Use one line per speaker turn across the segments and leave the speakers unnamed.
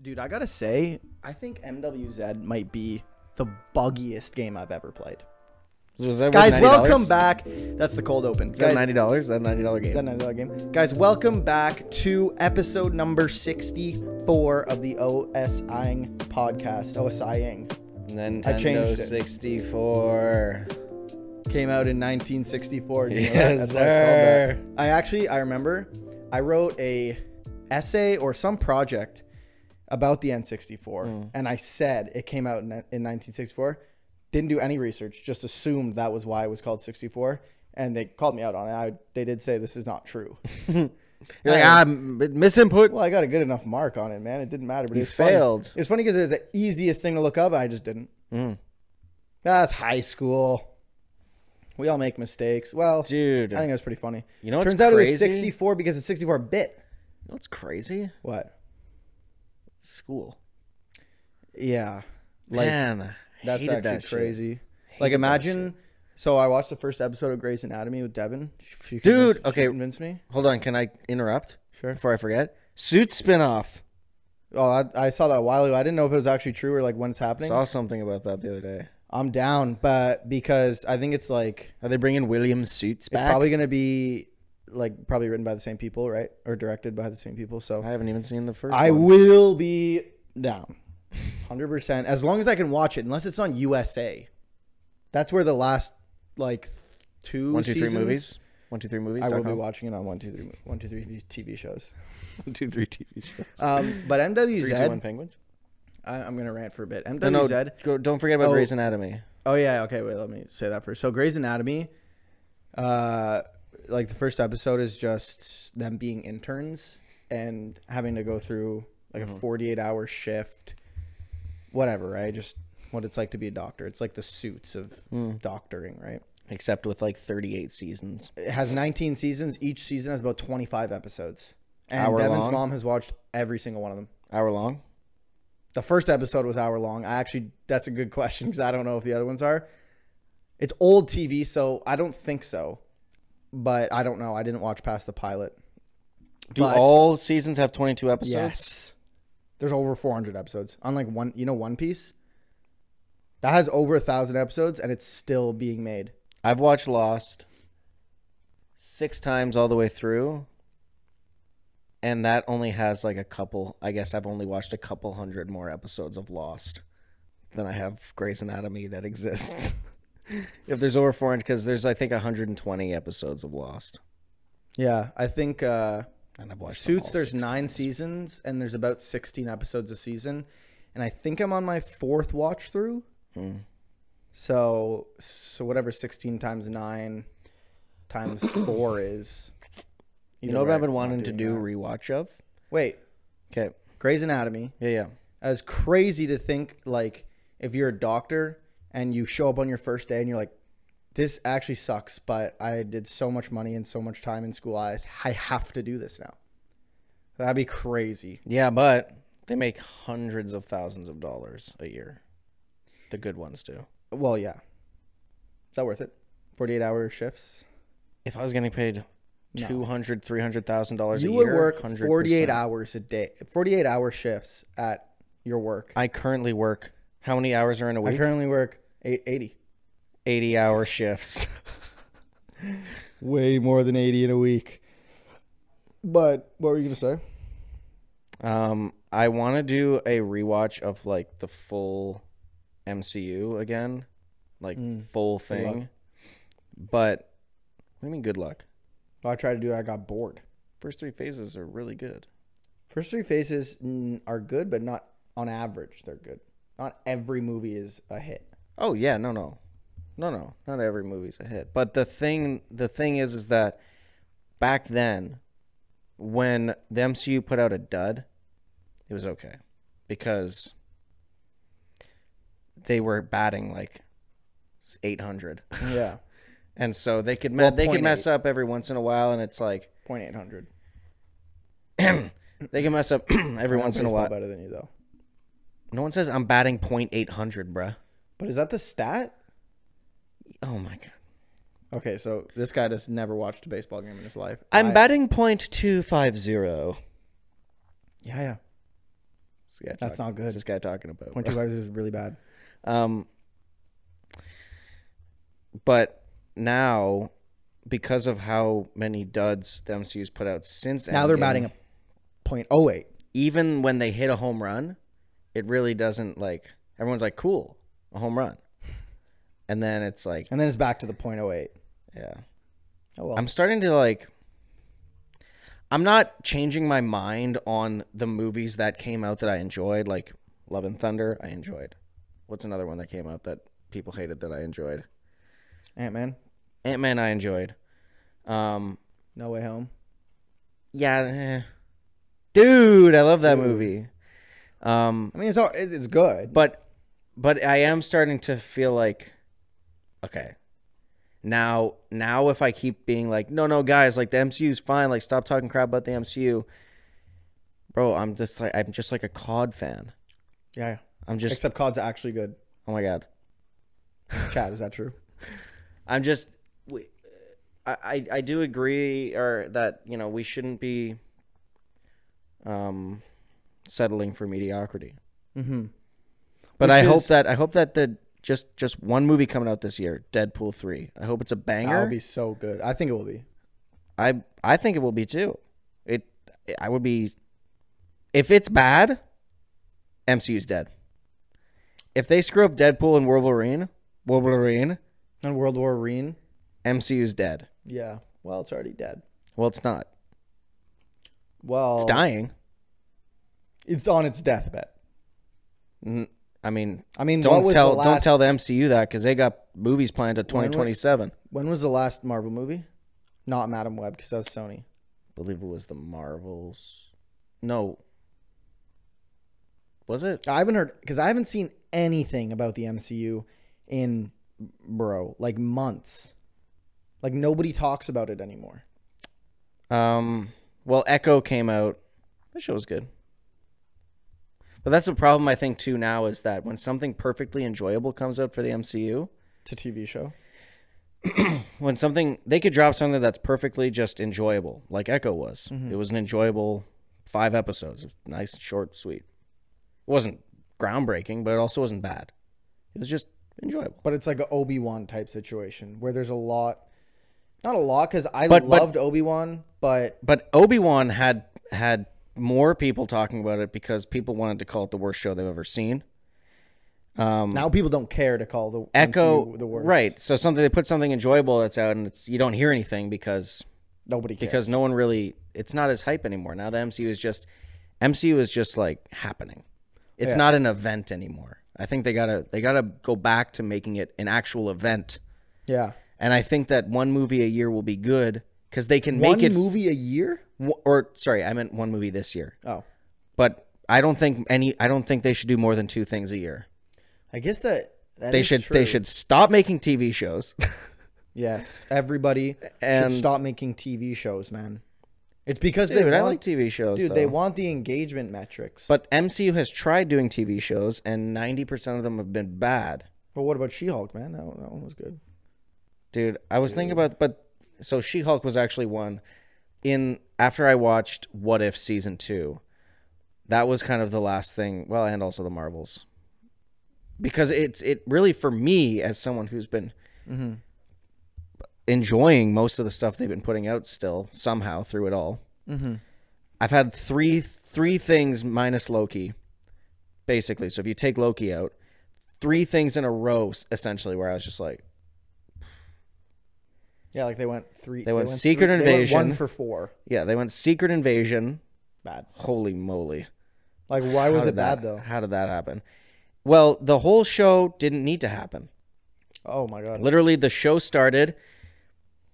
Dude, I gotta say, I think MWZ might be the buggiest game I've ever played.
Was that
Guys,
$90?
welcome back. That's the cold open.
Is that
Guys,
$90? Is that $90 game?
that $90 game. Guys, welcome back to episode number 64 of the O.S.I podcast. O.S.I-ing.
Nintendo
I changed it.
64.
Came out in 1964. You know that?
Yes,
That's why it's called
sir.
that. I remember I wrote a essay or some project about the N64, and I said it came out in 1964. Didn't do any research, just assumed that was why it was called 64, and they called me out on it. They did say this is not true.
You're like, misinput.
Well, I got a good enough mark on it, man. It didn't matter, but
You
it was funny.
failed.
It was funny because it was the easiest thing to look up. I just didn't. That's high school. We all make mistakes. Well,
Dude.
I think that's pretty funny.
You know what's
Turns out it was
crazy?
64 because it's 64-bit.
You know what's crazy?
What?
School.
Yeah. Like,
Man,
that's
hated
actually
that shit.
crazy.
Hated
Like,
that
imagine. So I watched the first episode of Grey's Anatomy with Devin. She
Dude,
she
okay.
convinced me.
Hold on, can I interrupt?
Sure.
Before I forget. Suits spinoff.
Oh, I saw that a while ago. I didn't know if it was actually true or like when it's happening.
Saw something about that the other day.
I'm down, but because I think it's like
Are they bringing William's suits back?
it's probably gonna be like probably written by the same people, right? Or directed by the same people. So
I haven't even seen the first
I
one.
will be down, 100%, as long as I can watch it. Unless it's on USA, that's where the last like two
1, 2, 3
seasons.
movies. 1, 2, 3 movies.
I will be watching it on 1, 2, 3 TV shows.
1, 2, 3 TV shows.
But
3, 2, 1
MWZ,
Penguins.
I'm gonna rant for a bit.
No,
MWZ.
don't forget about
Oh.
Grey's Anatomy.
Oh yeah, okay. Wait, let me say that first. So Grey's Anatomy, like the first episode is just them being interns and having to go through like a 48-hour shift, whatever, right? Just what it's like to be a doctor. It's like the suits of doctoring, right?
Except with like 38 seasons.
It has 19 seasons. Each season has about 25 episodes. And
Hour
Devin's
long?
mom has watched every single one of them.
Hour long?
The first episode was hour long. That's a good question because I don't know if the other ones are. It's old TV, so I don't think so. But I don't know. I didn't watch past the pilot.
Do
But-
all seasons have 22 episodes?
Yes. There's over 400 episodes. Unlike One Piece? That has over 1,000 episodes and it's still being made.
I've watched Lost 6 times all the way through. And that only has like a couple. I guess I've only watched a couple hundred more episodes of Lost than I have Grey's Anatomy that exists. If there's over 400, because there's I think 120 episodes of Lost.
Yeah, I think
And I've watched them
Suits,
all
there's
6
9
times.
seasons and there's about 16 episodes a season. And I think I'm on my 4th watch through. So whatever 16 times 9 times 4 is.
You know what I've been
Either way,
wanting
I'm
to
not
do
doing
rewatch of?
that. Wait,
Okay.
Grey's Anatomy.
Yeah.
It's crazy to think, like, if you're a doctor and you show up on your first day and you're like, this actually sucks, but I did so much money and so much time in school. I have to do this now. That'd be crazy.
Yeah, but they make hundreds of thousands of dollars a year. The good ones do.
Well, yeah. Is that worth it? 48-hour shifts?
If I was getting paid
No.
$200,000, $300,000 a year,
You would work
100%.
48 hours a day, 48-hour shifts at your work.
I currently work. How many hours are in a
I
week?
currently work 80.
80-hour shifts.
Way more than 80 in a week. But what were you going to say?
I want to do a rewatch of like the full MCU again, like full
luck.
thing. But what do you mean good luck?
Well, I tried to do it. I got bored.
First 3 phases are really good.
First 3 phases are good, but not on average. They're good. Not every movie is a hit.
Oh yeah, no. Not every movie's a hit. But the thing is that back then, when the MCU put out a dud, it was okay because they were batting like 800,
Yeah.
and so they could
Well,
they could mess
0.8.
up every once in a while, and it's like
0.800.
they can mess up every once in a while.
Better than you, though.
No one says I'm batting .800, bruh.
But is that the stat?
Oh my god.
Okay, so this guy has never watched a baseball game in his life.
I'm batting .250.
Yeah. That's not good.
What's this guy talking about?
0.25 is really bad.
But now, because of how many duds the MCU's put out since
Now they're
Endgame,
batting a 0.08.
even when they hit a home run, it really doesn't like. Everyone's like, "Cool, a home run," and then it's like,
And then it's back to the 0.08.
yeah.
Oh well.
I'm starting to like. I'm not changing my mind on the movies that came out that I enjoyed, like Love and Thunder. I enjoyed. What's another one that came out that people hated that I enjoyed?
Ant-Man.
Ant-Man I enjoyed.
No Way Home.
Yeah. Dude, I love that movie.
I mean, it's good.
But I am starting to feel like, okay, now if I keep being like, no, guys, like the MCU's fine, like stop talking crap about the MCU, bro, I'm just like a COD fan.
Yeah.
Except
COD's actually good.
Oh my God.
Chad, is that true?
I do agree that, we shouldn't be settling for mediocrity.
Mm-hmm.
But I hope that the just one movie coming out this year, Deadpool 3. I hope it's a banger.
That'll be so good. I think it will be.
I think it will be too. I would be, if it's bad, MCU's dead. If they screw up Deadpool and Wolverine,
And World War Reen.
MCU's dead.
Yeah. Well, it's already dead.
Well, it's not.
Well,
It's dying.
It's on its deathbed.
I mean,
don't
tell the MCU that, because they got movies planned to 2027.
When was the last Marvel movie? Not Madam Web, because that's Sony.
I believe it was the Marvels. No. Was it?
I haven't heard, because I haven't seen anything about the MCU in, like months. Like nobody talks about it anymore.
Well, Echo came out. That show was good. But that's the problem, I think, too, now, is that when something perfectly enjoyable comes out for the MCU,
It's a TV show.
they could drop something that's perfectly just enjoyable, like Echo was.
Mm-hmm.
It was an enjoyable 5 episodes, nice, short, sweet. It wasn't groundbreaking, but it also wasn't bad. It was just enjoyable.
But it's like an Obi-Wan type situation where there's a lot, not a lot, because I loved Obi-Wan, but
Obi-Wan had more people talking about it because people wanted to call it the worst show they've ever seen.
Now people don't care to call the
Echo
MCU the worst.
Right. So they put something enjoyable that's out, and you don't hear anything because
nobody cares.
Because no one really, it's not as hype anymore. Now the MCU is just like happening. It's not an event anymore. I think they gotta go back to making it an actual event.
Yeah.
And I think that one movie a year will be good because they can make it
one movie a year.
Or sorry, I meant one movie this year.
Oh.
But I don't think they should do more than 2 things a year.
I guess that
they
is
should
true.
They should stop making TV shows.
Yes, everybody
And-
should stop making TV shows, man. It's because
Dude,
they want,
I like TV shows.
dude.
Though.
They want the engagement metrics.
But MCU has tried doing TV shows, and 90% of them have been bad.
But what about She-Hulk, man? That one was good.
Dude, I was thinking about, so She-Hulk was actually one. After I watched What If Season 2, that was kind of the last thing, well, and also the Marvels. Because it really, for me, as someone who's been enjoying most of the stuff they've been putting out still, somehow, through it all, I've had three things minus Loki, basically. So if you take Loki out, 3 things in a row, essentially, where I was just like,
Yeah, like they went
Secret Invasion.
They went 1 for 4.
Yeah, they went Secret Invasion.
Bad.
Holy moly.
Like, why was it bad, though?
How did that happen? Well, the whole show didn't need to happen.
Oh, my God.
Literally, the show started,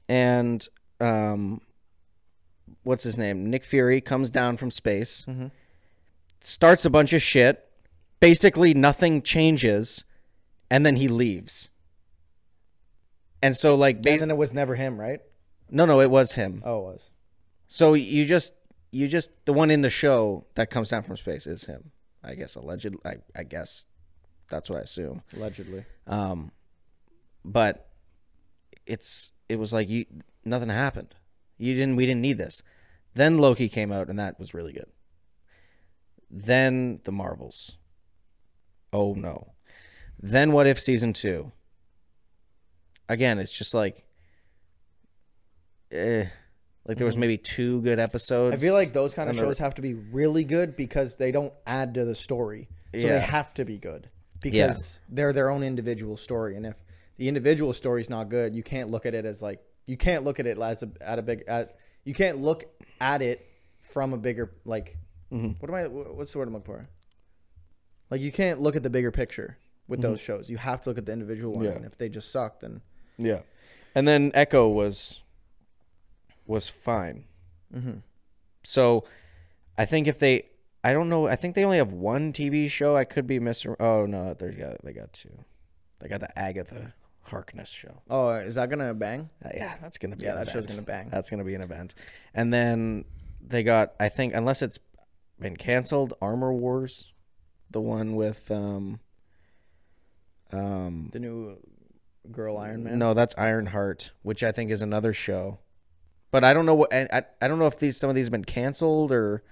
and what's his name? Nick Fury comes down from space, starts a bunch of shit. Basically, nothing changes, and then he leaves. And so, like,
And then it was never him, right?
No, it was him.
Oh, it was.
So you just the one in the show that comes down from space is him. I guess allegedly. I guess that's what I assume.
Allegedly.
But it was like nothing happened. We didn't need this. Then Loki came out, and that was really good. Then the Marvels. Oh no. Then What If season 2. Again, it's just like there was maybe 2 good episodes.
I feel like those kind of shows have to be really good because they don't add to the story. So they have to be good because they're their own individual story. And if the individual story is not good, you can't look at it as like, you can't look at it as you can't look at it from a bigger, like, what's the word I'm looking for? Like, you can't look at the bigger picture with those shows. You have to look at the individual one. And if they just suck, then.
Yeah. And then Echo was fine. So I think if they, I don't know, I think they only have 1 TV show. I could be missing. Oh no, they got 2. They got the Agatha Harkness show.
Oh, is that gonna bang?
Yeah, that's gonna be.
Yeah, that show's gonna bang.
That's gonna be an event. And then they got, I think, unless it's been canceled, Armor Wars, the one with the
new girl Iron Man.
No, that's Ironheart, which I think is another show. But I don't know what I don't know if some of these have been canceled or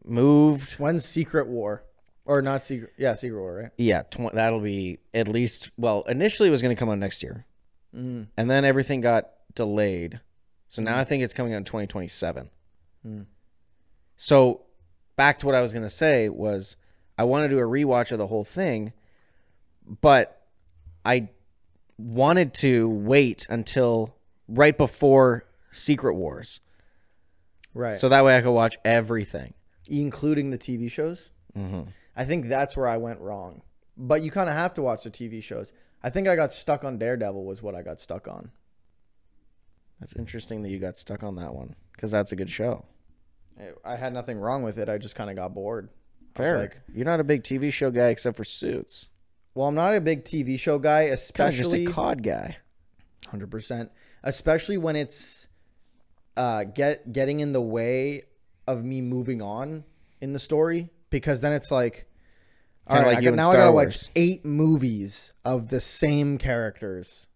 moved.
When's Secret War? Or not Secret? Yeah, Secret War, right?
Yeah, that'll be at least. Well, initially it was going to come out next year, and then everything got delayed. So now I think it's coming out in 2027. So back to what I was going to say was I want to do a rewatch of the whole thing, but I wanted to wait until right before Secret Wars.
Right.
So that way I could watch everything.
Including the TV shows? I think that's where I went wrong. But you kind of have to watch the TV shows. I think I got stuck on Daredevil was what I got stuck on.
That's interesting that you got stuck on that one because that's a good show.
I had nothing wrong with it. I just kind of got bored.
Fair. Like, you're not a big TV show guy except for Suits.
Well, I'm not a big TV show guy, especially...
Just a COD guy.
100%. Especially when it's getting in the way of me moving on in the story. Because then it's like... All right, now I got to watch 8 movies of the same characters.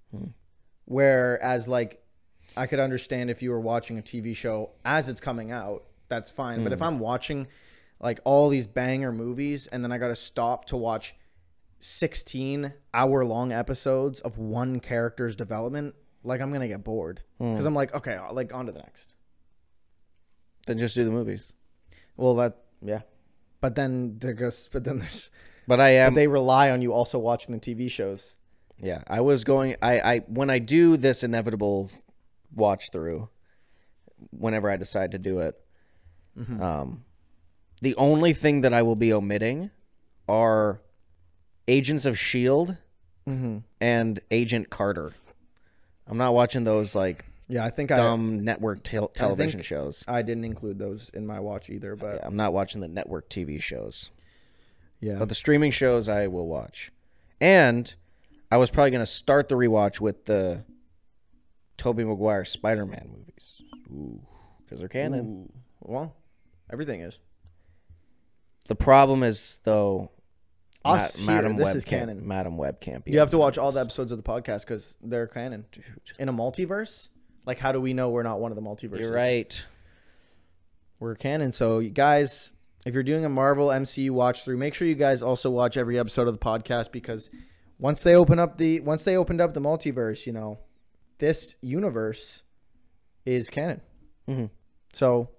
Whereas, like, I could understand if you were watching a TV show as it's coming out. That's fine. But if I'm watching, like, all these banger movies and then I got to stop to watch 16-hour-long episodes of one character's development, like, I'm going to get bored. Because I'm like, okay, like, on to the next.
Then just do the movies.
Well, yeah. But then there's... But they rely on you also watching the TV shows.
Yeah, I was going... when I do this inevitable watch through, whenever I decide to do it, the only thing that I will be omitting are Agents of S.H.I.E.L.D. and Agent Carter. I'm not watching those, like...
Yeah, I think
dumb network television shows.
I didn't include those in my watch either, but
yeah, I'm not watching the network TV shows.
Yeah,
but the streaming shows I will watch. And I was probably going to start the rewatch with the Tobey Maguire Spider-Man movies. Ooh, because they're canon.
Ooh. Well, everything is.
The problem is though,
Madam Web is canon.
Madam Web can't be.
You have to watch all the episodes of the podcast because they're canon. Dude. In a multiverse. Like, how do we know we're not one of the multiverses?
You're right.
We're canon. So, you guys, if you're doing a Marvel MCU watch through, make sure you guys also watch every episode of the podcast because once they opened up the multiverse, you know, this universe is canon. So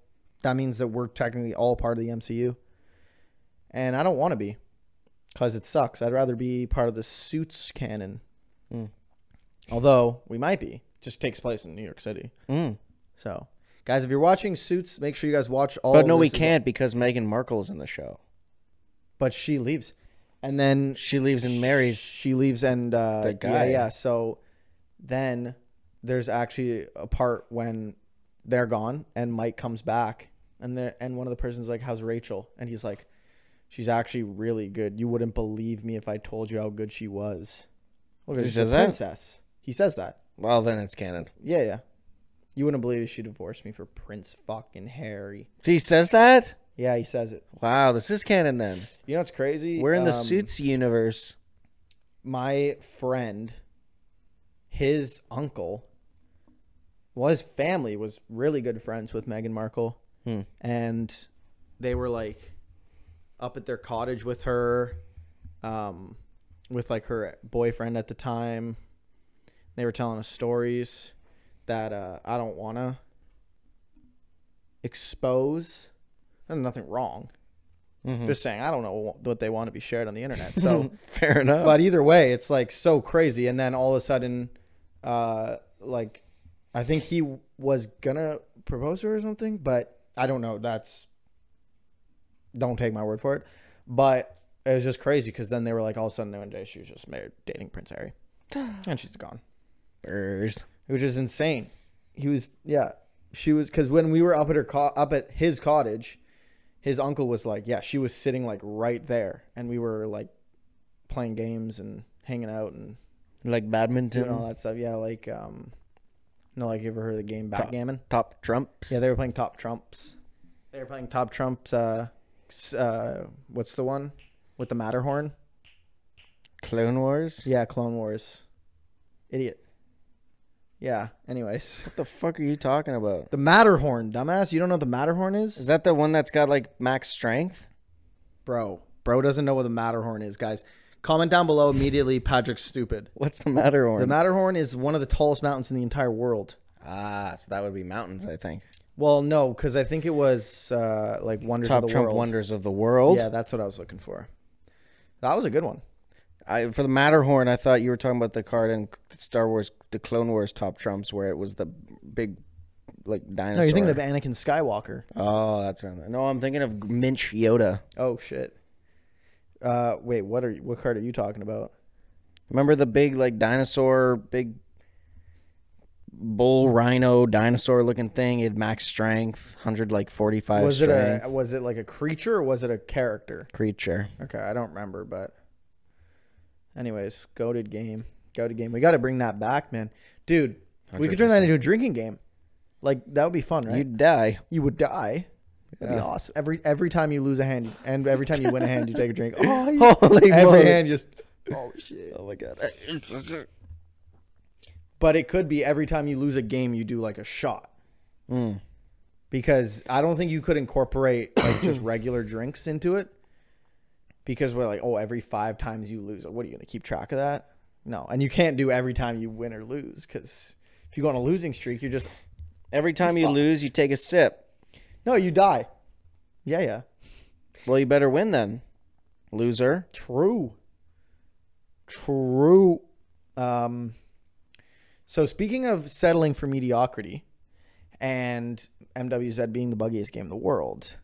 that means that we're technically all part of the MCU. And I don't want to be because it sucks. I'd rather be part of the Suits canon. Although we might be. Just takes place in New York City. So, guys, if you're watching Suits, make sure you guys watch all.
But no, we can't because Meghan Markle is in the show.
But she leaves, and then
she leaves and marries.
She leaves and
the guy.
Yeah. So then there's actually a part when they're gone and Mike comes back, and one of the person's like, "How's Rachel?" And he's like, "She's actually really good. You wouldn't believe me if I told you how good she was." Well, she's a princess. He says that.
Well, then it's canon.
Yeah. You wouldn't believe she divorced me for Prince fucking Harry.
He says that?
Yeah, he says it.
Wow, this is canon then.
You know what's crazy?
We're in the Suits universe.
My friend, his uncle, well, his family was really good friends with Meghan Markle. And they were like, up at their cottage with her, with like her boyfriend at the time. They were telling us stories that I don't want to expose. There's nothing wrong. Just saying, I don't know what they want to be shared on the internet. So
fair enough.
But either way, it's like so crazy. And then all of a sudden, like, I think he was gonna propose to her or something, but I don't know. Don't take my word for it. But it was just crazy because then they were like, all of a sudden, one day she was just married, dating Prince Harry, and she's gone.
Burrs.
Which is insane. She was, because when we were up at his cottage, his uncle was like, yeah, she was sitting like right there, and we were like playing games and hanging out and
like badminton
and all that stuff. Yeah, like like you ever heard of the game backgammon?
Top trumps.
Yeah, they were playing top trumps. They were playing top trumps. What's the one with the Matterhorn?
Clone Wars.
Yeah, Clone Wars. Idiot. Yeah. Anyways,
What the fuck are you talking about?
the Matterhorn, dumbass. You don't know what the Matterhorn is?
Is that the one that's got like max strength?
Bro doesn't know what the Matterhorn is, guys. Comment down below immediately. Patrick's stupid.
What's the Matterhorn?
The Matterhorn is one of the tallest mountains in the entire world.
Ah, so that would be mountains, I think.
Well, no, because I think it was like Wonders
Top
of the
Trump
World.
Wonders of the World.
Yeah, that's what I was looking for. That was a good one.
For the Matterhorn, I thought you were talking about the card in Star Wars, the Clone Wars Top Trumps, where it was the big, like, dinosaur.
No, you're thinking of Anakin Skywalker.
Oh, that's right. No, I'm thinking of Minch Yoda.
Oh shit. Wait, what card are you talking about?
Remember the big, like, dinosaur, big bull rhino dinosaur looking thing? It had max strength, 145 strength.
Was it like a creature or was it a character?
Creature.
Okay, I don't remember, but anyways, goated game. We got to bring that back, man. Dude, we could turn that into a drinking game. Like, that would be fun, right?
You'd die.
You would die. That'd be awesome. Every time you lose a hand and every time you win a hand, you take a drink. Oh,
Holy
every
moly.
hand just. Oh shit.
Oh my god.
But it could be every time you lose a game, you do like a shot. Because I don't think you could incorporate like just regular drinks into it. Because we're like, oh, every 5 times you lose, what are you gonna keep track of that? No, and you can't do every time you win or lose, because if you go on a losing streak, you're just
Every time you lose, you take a sip.
no, you die. Yeah.
Well, you better win then, loser.
True. So speaking of settling for mediocrity and MWZ being the buggiest game in the world,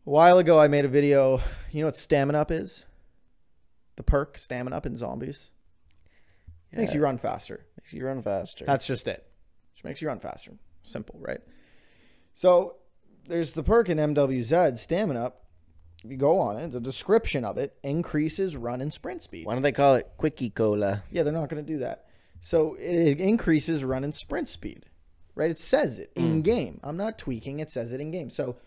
a while ago I made a video. You know what Stamina Up is? The perk Stamina Up in Zombies.
Yeah.
Makes you run faster.
Makes you run faster.
That's just it. Just makes you run faster. Simple, right? So there's the perk in MWZ, Stamina Up. If you go on it, the description of it increases run and sprint speed.
Why don't they call it Quickie Cola?
Yeah, they're not going to do that. So it increases run and sprint speed, right? It says it in game. I'm not tweaking. It says it in game. So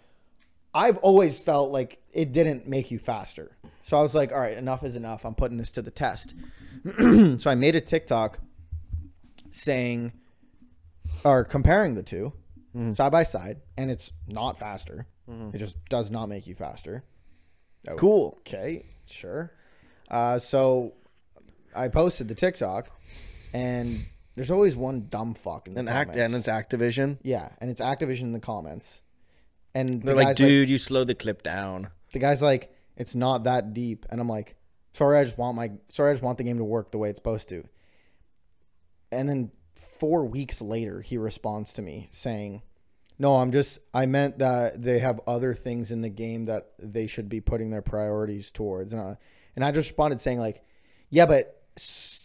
I've always felt like it didn't make you faster. So I was like, all right, enough is enough. I'm putting this to the test. So I made a TikTok saying, or comparing the two side by side, and it's not faster. It just does not make you faster. Oh,
Cool.
Okay, sure. So I posted the TikTok, and there's always one dumb fuck in the comments.
And it's Activision.
Yeah, and it's Activision in the comments. And
They're like, dude, you slowed the clip down.
the guy's like, it's not that deep, and I'm like, sorry, I just want the game to work the way it's supposed to. And then 4 weeks later, he responds to me saying, no, I meant that they have other things in the game that they should be putting their priorities towards. And I just responded saying like, yeah, but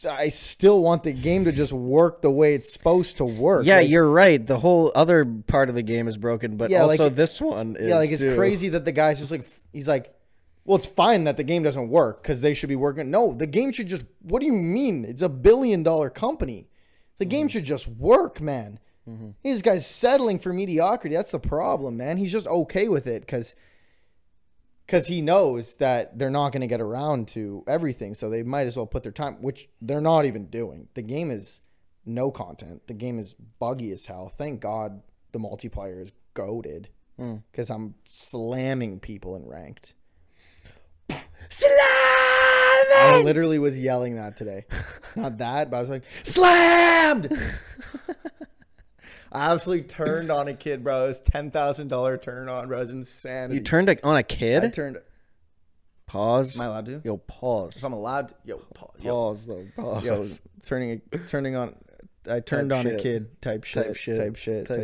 I still want the game to just work the way it's supposed to work.
Yeah,
like,
you're right. The whole other part of the game is broken, but
Yeah,
also
like-
this one is
yeah, like it's
too.
crazy that the guy's just like, he's like, well, it's fine that the game doesn't work because they should be working. No, the game should just, what do you mean? It's $1 billion company. The game should just work, man. This guy's settling for mediocrity. That's the problem, man. He's just okay with it because he knows that they're not going to get around to everything. So they might as well put their time, which they're not even doing. The game is no content. The game is buggy as hell. Thank God the multiplayer is goated because I'm slamming people in ranked. I literally was yelling that today. Not that, but I was like, slammed! I absolutely turned on a kid, bro. It was $10,000 turn on, bro. It was insanity.
You turned on a kid?
I turned.
Pause.
Am I allowed to?
Yo, pause.
If I'm allowed to. Yo,
Pause, though. Pause.
Yo, turning on. I turned
Type
on
shit.
a kid. Type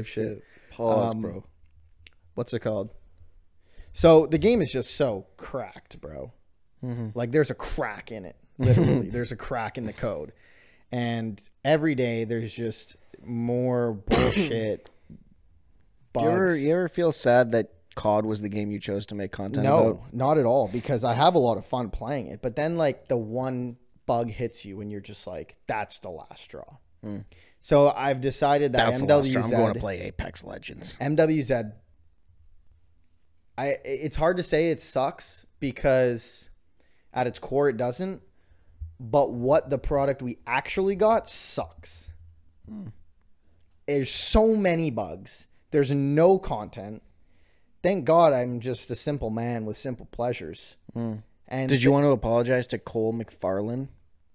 shit.
Pause, bro.
What's it called? So the game is just so cracked, bro. Like there's a crack in it. Literally, there's a crack in the code, and every day there's just more bullshit. Bugs.
You ever feel sad that COD was the game you chose to make content
No,
about?
not at all, because I have a lot of fun playing it. But then like the one bug hits you and you're just like, that's the last straw. So I've decided that
That's the last
MWZ.
straw. I'm going to play Apex Legends.
MWZ. It's hard to say it sucks because at its core it doesn't. But what the product we actually got sucks. There's so many bugs. There's no content. Thank God I'm just a simple man with simple pleasures. And
did you want to apologize to Cole McFarlane?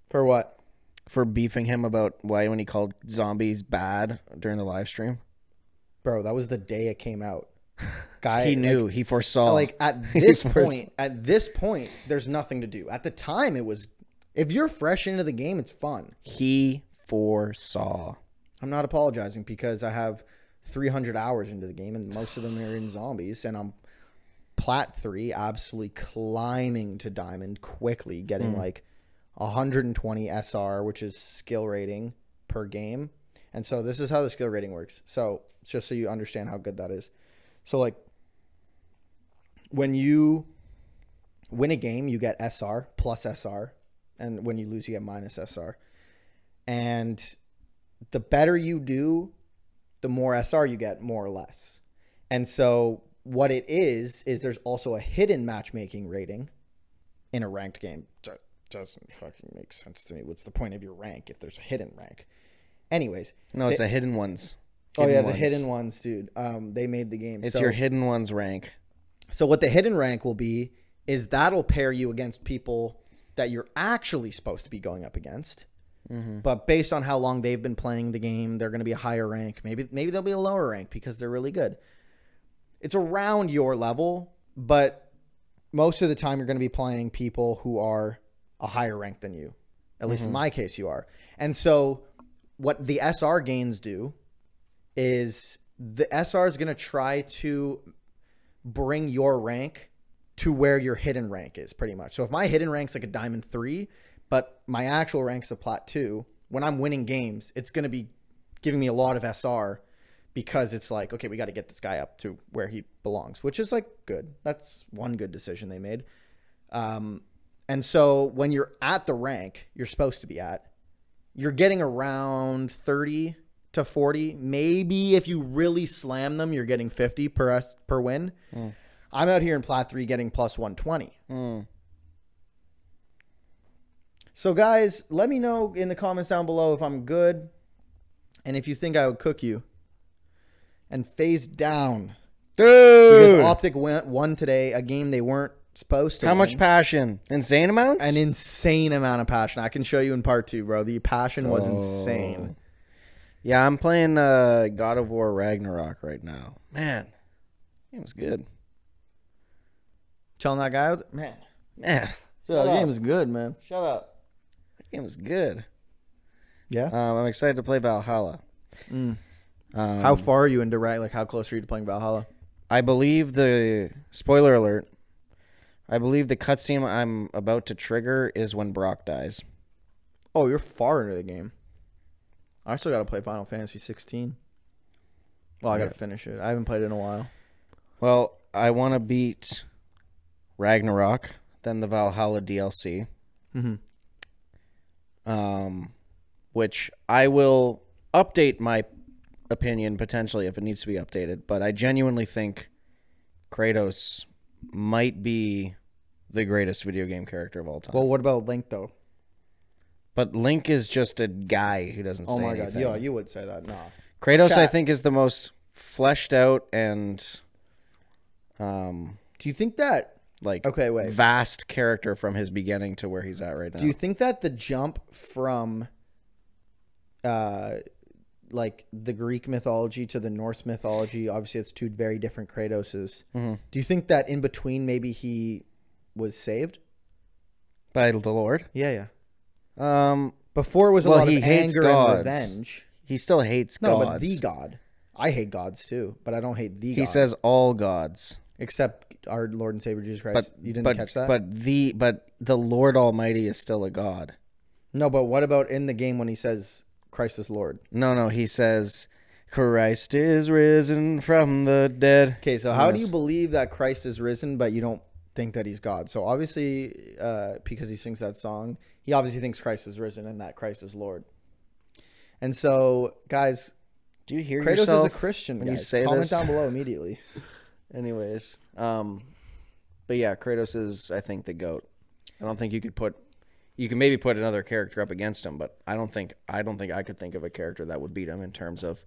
For what?
For beefing him about why when he called zombies bad during the live stream?
Bro, that was the day it came out. Guy,
He knew. He foresaw.
Like at this point, there's nothing to do. At the time, it was, if you're fresh into the game, it's fun.
He foresaw.
I'm not apologizing because I have 300 hours into the game and most of them are in zombies, and I'm plat 3, absolutely climbing to diamond quickly, getting like 120 SR, which is skill rating per game. And so this is how the skill rating works. So just so you understand how good that is. So like when you win a game, you get SR plus SR. And when you lose, you get minus SR. And the better you do, the more SR you get, more or less. And so what it is there's also a hidden matchmaking rating in a ranked game. That doesn't fucking make sense to me. What's the point of your rank if there's a hidden rank? Anyways.
No, it's a hidden ones.
The hidden ones, dude. They made the game.
It's your hidden ones rank.
So what the hidden rank will be is that'll pair you against people that you're actually supposed to be going up against. But based on how long they've been playing the game, they're going to be a higher rank. Maybe they'll be a lower rank because they're really good. It's around your level, but most of the time you're going to be playing people who are a higher rank than you. At least in my case, you are. And so what the SR gains do is the SR is going to try to bring your rank to where your hidden rank is, pretty much. So if my hidden rank's like a diamond 3, but my actual rank's a plat 2, when I'm winning games, it's going to be giving me a lot of SR because it's like, okay, we got to get this guy up to where he belongs, which is like good. That's one good decision they made. And so when you're at the rank you're supposed to be at, you're getting around 30 to 40. Maybe if you really slam them, you're getting 50 per win. I'm out here in plat 3 getting plus 120. So guys, let me know in the comments down below if I'm good and if you think I would cook you. And phase down.
Dude!
Because Optic won today, a game they weren't supposed to
How
win.
much passion? Insane amounts?
An insane amount of passion. I can show you in part 2, bro. The passion was insane.
Yeah, I'm playing God of War Ragnarok right now. Man, it was good.
Telling that guy out? Man.
Man.
The game is good, man.
Shut up. That game was good.
Yeah?
I'm excited to play Valhalla.
How far are you into like how close are you to playing Valhalla?
I believe the spoiler alert. I believe the cutscene I'm about to trigger is when Brock dies.
Oh, you're far into the game. I still got to play Final Fantasy 16. Well, I got to finish it. I haven't played it in a while.
Well, I want to beat Ragnarok, then the Valhalla DLC. Which I will update my opinion potentially if it needs to be updated, but I genuinely think Kratos might be the greatest video game character of all time.
Well, what about Link though?
But Link is just a guy who doesn't say anything.
God, yeah, you would say that. No.
Kratos, I think, is the most fleshed out and
do you think that
like
Okay, wait.
vast character from his beginning to where he's at right now.
Do you think that the jump from like the Greek mythology to the Norse mythology, obviously it's two very different Kratoses.
Mm-hmm.
Do you think that in between maybe he was saved
by the Lord?
Yeah. Before it was a lot of anger and revenge.
He still hates
no,
gods.
But the God. I hate gods too, but I don't hate the God.
He says all gods.
Except our Lord and Savior Jesus Christ. You didn't catch that?
But the Lord Almighty is still a God.
No, but what about in the game when he says Christ is Lord?
No, he says Christ is risen from the dead.
Okay, so how do you believe that Christ is risen, but you don't think that he's God? So obviously, because he sings that song, he obviously thinks Christ is risen and that Christ is Lord. And so, guys,
do you hear
Kratos
yourself
is a Christian,
when
guys.
you say
Comment
this?
down below immediately.
Anyways, but yeah, Kratos is, I think, the GOAT. I don't think you can maybe put another character up against him, but I don't think I could think of a character that would beat him in terms of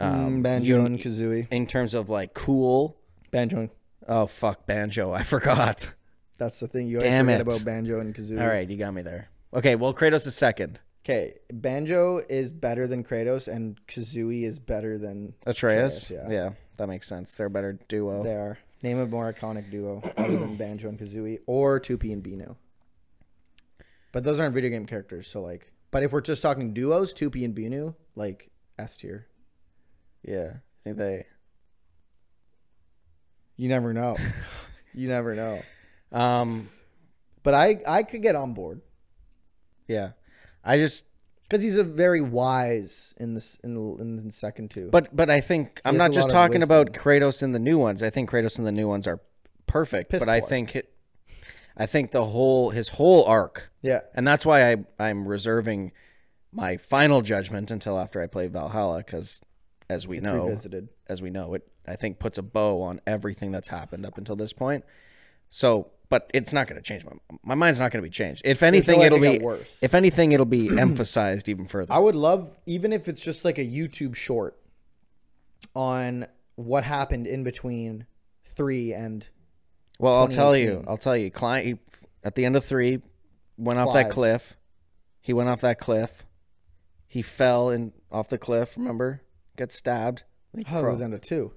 Banjo and Kazooie.
In terms of like cool.
Banjo.
Oh fuck, Banjo! I forgot.
That's the thing you always forget about Banjo and Kazooie.
All right, you got me there. Okay, well, Kratos is second.
Okay, Banjo is better than Kratos, and Kazooie is better than
Atreus. Yeah, that makes sense. They're a better duo.
They are. Name a more iconic duo other than Banjo and Kazooie, or Tupi and Bino. But those aren't video game characters, so like. But if we're just talking duos, Tupi and Bino, like S tier.
Yeah, I think they.
You never know. You never know. But I could get on board.
Yeah, I just
because he's a very wise in the second two.
But I think I'm not just talking about Kratos in the new ones. I think Kratos in the new ones are perfect. But I think his whole arc.
Yeah,
and that's why I'm reserving my final judgment until after I play Valhalla, because as we know, it I think puts a bow on everything that's happened up until this point. So. But it's not going to change. My mind's not going to be changed. If anything, it'll be worse. If anything, it'll be emphasized even further.
I would love, even if it's just like a YouTube short on what happened in between 3 and.
Well, I'll tell you. Clive, at the end of 3, went off that cliff. He went off that cliff. He fell off the cliff. Remember, got stabbed.
Oh, that was the end of 2.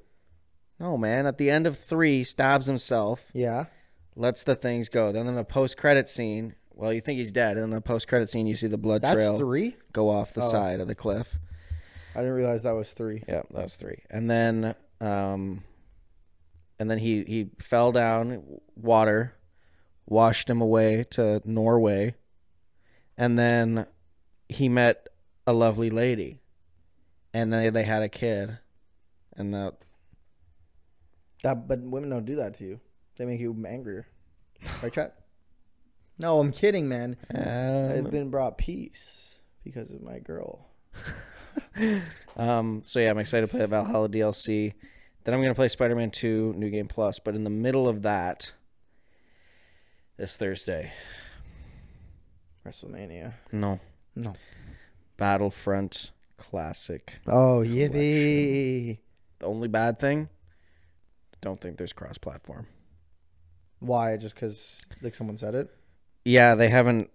No, man. At the end of 3, stabs himself.
Yeah.
Lets the things go. Then in a post-credit scene, well, you think he's dead. And in a post-credit scene, you see the blood trail
3?
Go off the side of the cliff.
I didn't realize that was 3.
Yeah, that was 3. And then he fell down. Water washed him away to Norway. And then he met a lovely lady. And then they had a kid. And
but women don't do that to you. They make you angrier. Right, chat? No, I'm kidding, man. I've been brought peace because of my girl.
So yeah, I'm excited to play the Valhalla DLC. Then I'm going to play Spider-Man 2 New Game Plus. But in the middle of that, this Thursday.
WrestleMania.
No. Battlefront Classic.
Oh, yippee.
The only bad thing, don't think there's cross-platform.
Why? Just because like someone said it?
Yeah, they haven't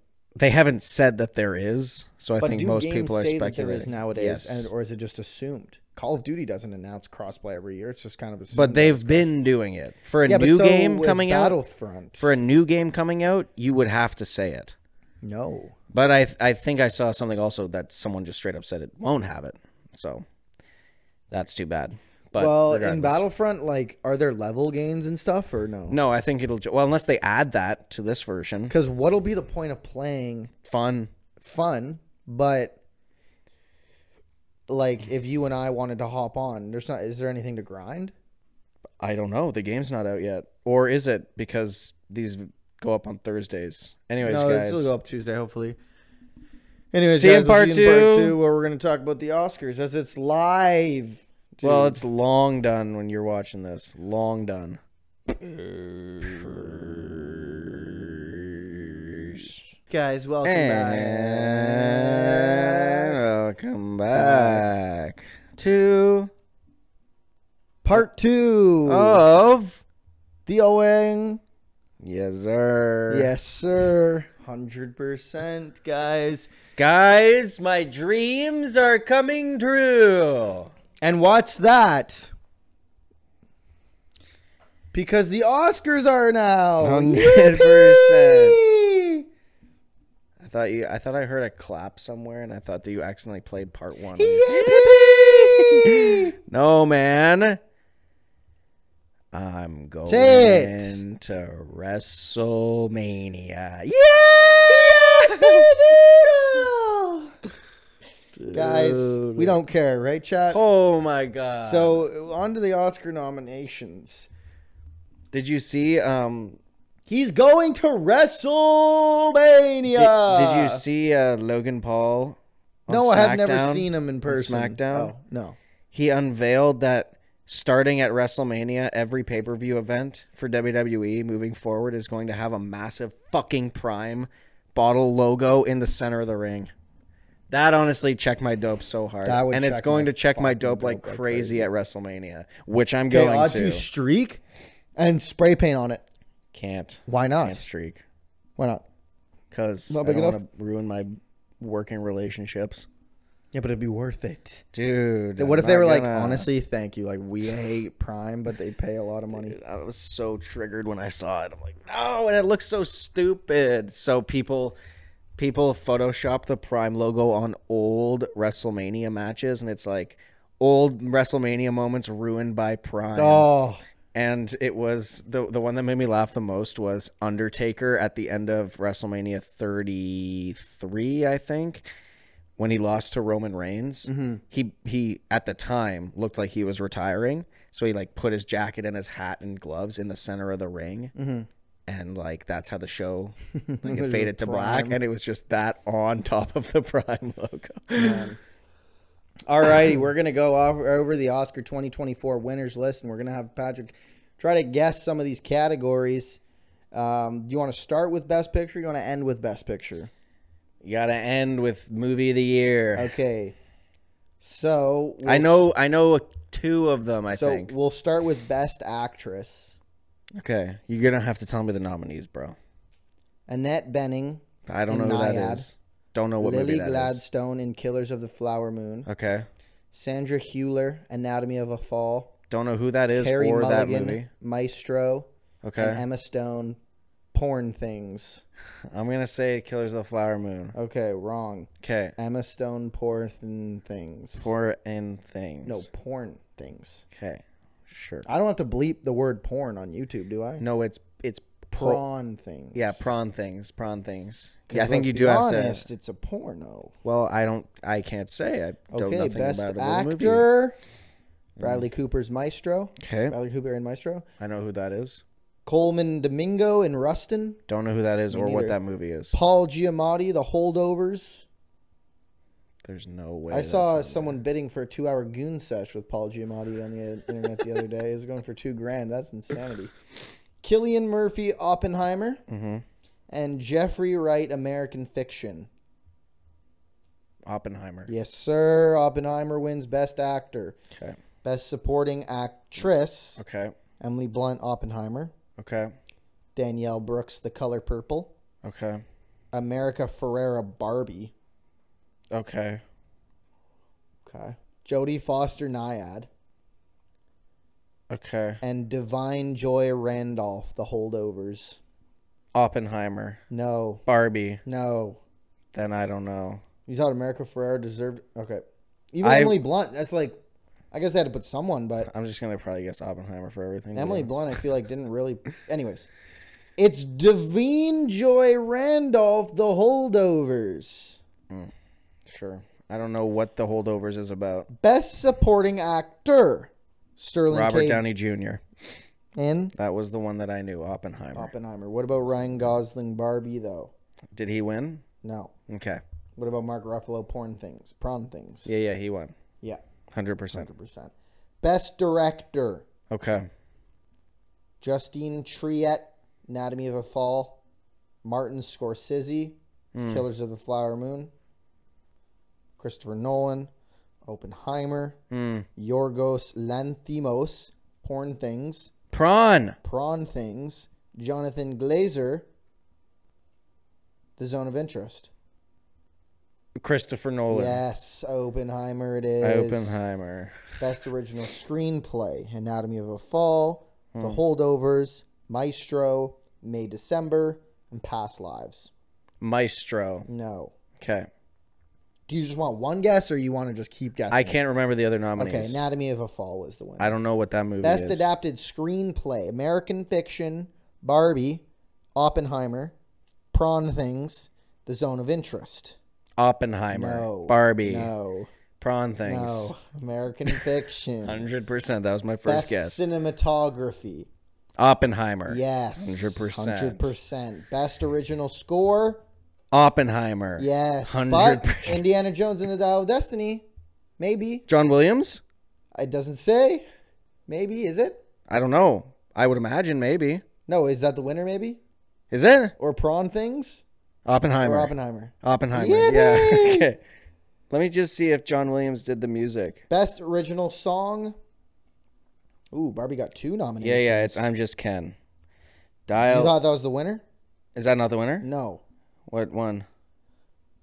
said that there is. So I think most people are speculating.
That there is nowadays,
yes.
or is it just assumed? Call of Duty doesn't announce crossplay every year. It's just kind of assumed.
But they've been doing it for a new game coming out.
Battlefront.
For a new game coming out, you would have to say it.
No.
But I think I saw something also that someone just straight up said it won't have it. So that's too bad. But
well, in Battlefront, like, are there level gains and stuff or no?
No, I think it'll... Well, unless they add that to this version.
Because what'll be the point of playing...
Fun,
but... Like, if you and I wanted to hop on, is there anything to grind?
I don't know. The game's not out yet. Or is it? Because these go up on Thursdays. Anyways,
no,
guys.
It'll go up Tuesday, hopefully. Anyways,
see
guys,
you in part 2.
Where we're going to talk about the Oscars as it's live. Dude.
Well, it's long done when you're watching this. Long done.
Guys, welcome back.
Welcome back to
part 2
of
the Owing
Yes, sir.
Yes, sir. 100%, guys.
Guys, my dreams are coming true.
And what's that? Because the Oscars are now.
100%.
Yippee!
I thought I heard a clap somewhere, and I thought that you accidentally played part 1.
Yippee!
No, man. I'm going to WrestleMania.
Yeah! Guys, we don't care, right, chat?
Oh my god.
So, on to the Oscar nominations.
Did you see
He's going to WrestleMania.
Did you see Logan Paul on
No, I have never
SmackDown?
seen him in person.
SmackDown?
Oh, no.
He unveiled that starting at WrestleMania, every pay-per-view event for WWE moving forward is going to have a massive fucking Prime bottle logo in the center of the ring. That honestly checked my dope so hard. And it's going to check my dope like crazy at WrestleMania, which I'm going to.
Streak and spray paint on it.
Can't.
Why not?
Can't streak.
Why not?
Because I don't want to ruin my working relationships.
Yeah, but it'd be worth it.
Dude.
What if they were like, honestly, thank you. Like, we hate Prime, but they pay a lot of money.
Dude, I was so triggered when I saw it. I'm like, no, and it looks so stupid. So people Photoshop the Prime logo on old WrestleMania matches, and it's like old WrestleMania moments ruined by Prime.
Oh.
And it was the one that made me laugh the most was Undertaker at the end of WrestleMania 33, I think, when he lost to Roman Reigns.
Mm-hmm.
He at the time looked like he was retiring, so he like put his jacket and his hat and gloves in the center of the ring.
Mm-hmm.
And like that's how the show like it faded to black, and it was just that on top of the Prime logo.
All righty, we're gonna go over the Oscar 2024 winners list, and we're gonna have Patrick try to guess some of these categories. Do you want to start with Best Picture? Or you want to end with Best Picture?
You gotta end with Movie of the Year.
Okay, so
I know 2 of them. I think
we'll start with Best Actress.
Okay, you're gonna have to tell me the nominees, bro.
Annette Bening.
I don't know who that is. Don't know what
Lily
movie that
Gladstone in Killers of the Flower Moon.
Okay.
Sandra Hüller, Anatomy of a Fall.
Don't know who that is
Carey
or
Mulligan,
that movie.
Maestro.
Okay.
And Emma Stone, Porn Things.
I'm gonna say Killers of the Flower Moon.
Okay, wrong.
Okay.
Emma Stone, Porn Things.
Porn Things.
No, Porn Things.
Okay. Sure.
I don't have to bleep the word porn on YouTube, do I?
No, it's
Prawn Things.
Yeah, Prawn Things. Yeah, I think you do have to.
It's a porno.
Well, I can't say. I don't know nothing
Best
about
Actor. Bradley Cooper's Maestro.
Okay.
Bradley Cooper in Maestro.
I know who that is.
Coleman Domingo in Rustin.
Don't know who that is or what that movie is.
Paul Giamatti, The Holdovers.
There's no way.
I saw someone bidding for a 2-hour goon sesh with Paul Giamatti on the internet the other day. He was going for $2,000. That's insanity. Cillian Murphy, Oppenheimer.
Mm-hmm.
And Jeffrey Wright, American Fiction.
Oppenheimer.
Yes, sir. Oppenheimer wins Best Actor.
Okay.
Best Supporting Actress.
Okay.
Emily Blunt, Oppenheimer.
Okay.
Danielle Brooks, The Color Purple.
Okay.
America Ferrera, Barbie.
Okay.
Okay. Jodie Foster, Nyad.
Okay.
And Divine Joy Randolph, The Holdovers.
Oppenheimer.
No.
Barbie.
No.
Then I don't know.
You thought America Ferrera deserved... Okay. Even Emily Blunt, that's like... I guess I had to put someone, but...
I'm just going to probably guess Oppenheimer for everything.
Emily Blunt, I feel like, didn't really... Anyways. It's Divine Joy Randolph, The Holdovers.
Sure. I don't know what The Holdovers is about.
Best Supporting Actor. Sterling
Robert Downey Jr.
In?
That was the one that I knew. Oppenheimer.
What about Ryan Gosling, Barbie, though?
Did he win?
No.
Okay.
What about Mark Ruffalo, Prawn Things?
Yeah, he won.
Yeah.
100%.
100%. Best Director.
Okay.
Justine Triet, Anatomy of a Fall. Martin Scorsese, Killers of the Flower Moon. Christopher Nolan, Oppenheimer. Yorgos Lanthimos, Porn Things.
Prawn
Things. Jonathan Glazer, The Zone of Interest.
Christopher Nolan.
Yes, Oppenheimer it is.
Oppenheimer.
Best Original Screenplay, Anatomy of a Fall, The Holdovers, Maestro, May December, and Past Lives.
Maestro.
No.
Okay.
Do you just want one guess, or you want to just keep guessing?
I can't remember the other nominees.
Okay, Anatomy of a Fall was the winner.
I don't know what that movie
Best
is.
Adapted Screenplay, American Fiction, Barbie, Oppenheimer, Prawn Things, The Zone of Interest.
Oppenheimer.
No.
Barbie.
No.
Prawn Things.
No. American Fiction.
100%. That was my first
Best
guess.
Cinematography.
Oppenheimer.
Yes.
100%.
100%. Best Original Score.
Oppenheimer.
Yes.
100%.
But Indiana Jones and the Dial of Destiny. Maybe.
John Williams?
It doesn't say. Maybe. Is it?
I don't know. I would imagine maybe.
No. Is that the winner maybe?
Is it?
Or Prawn Things?
Oppenheimer.
Or Oppenheimer.
Oppenheimer.
Yeah.
Yeah. Okay. Let me just see if John Williams did the music.
Best Original Song. Ooh, Barbie got 2 nominations.
Yeah. It's I'm Just Ken.
You
Dial.
thought that was the winner?
Is that not the winner?
No.
What one?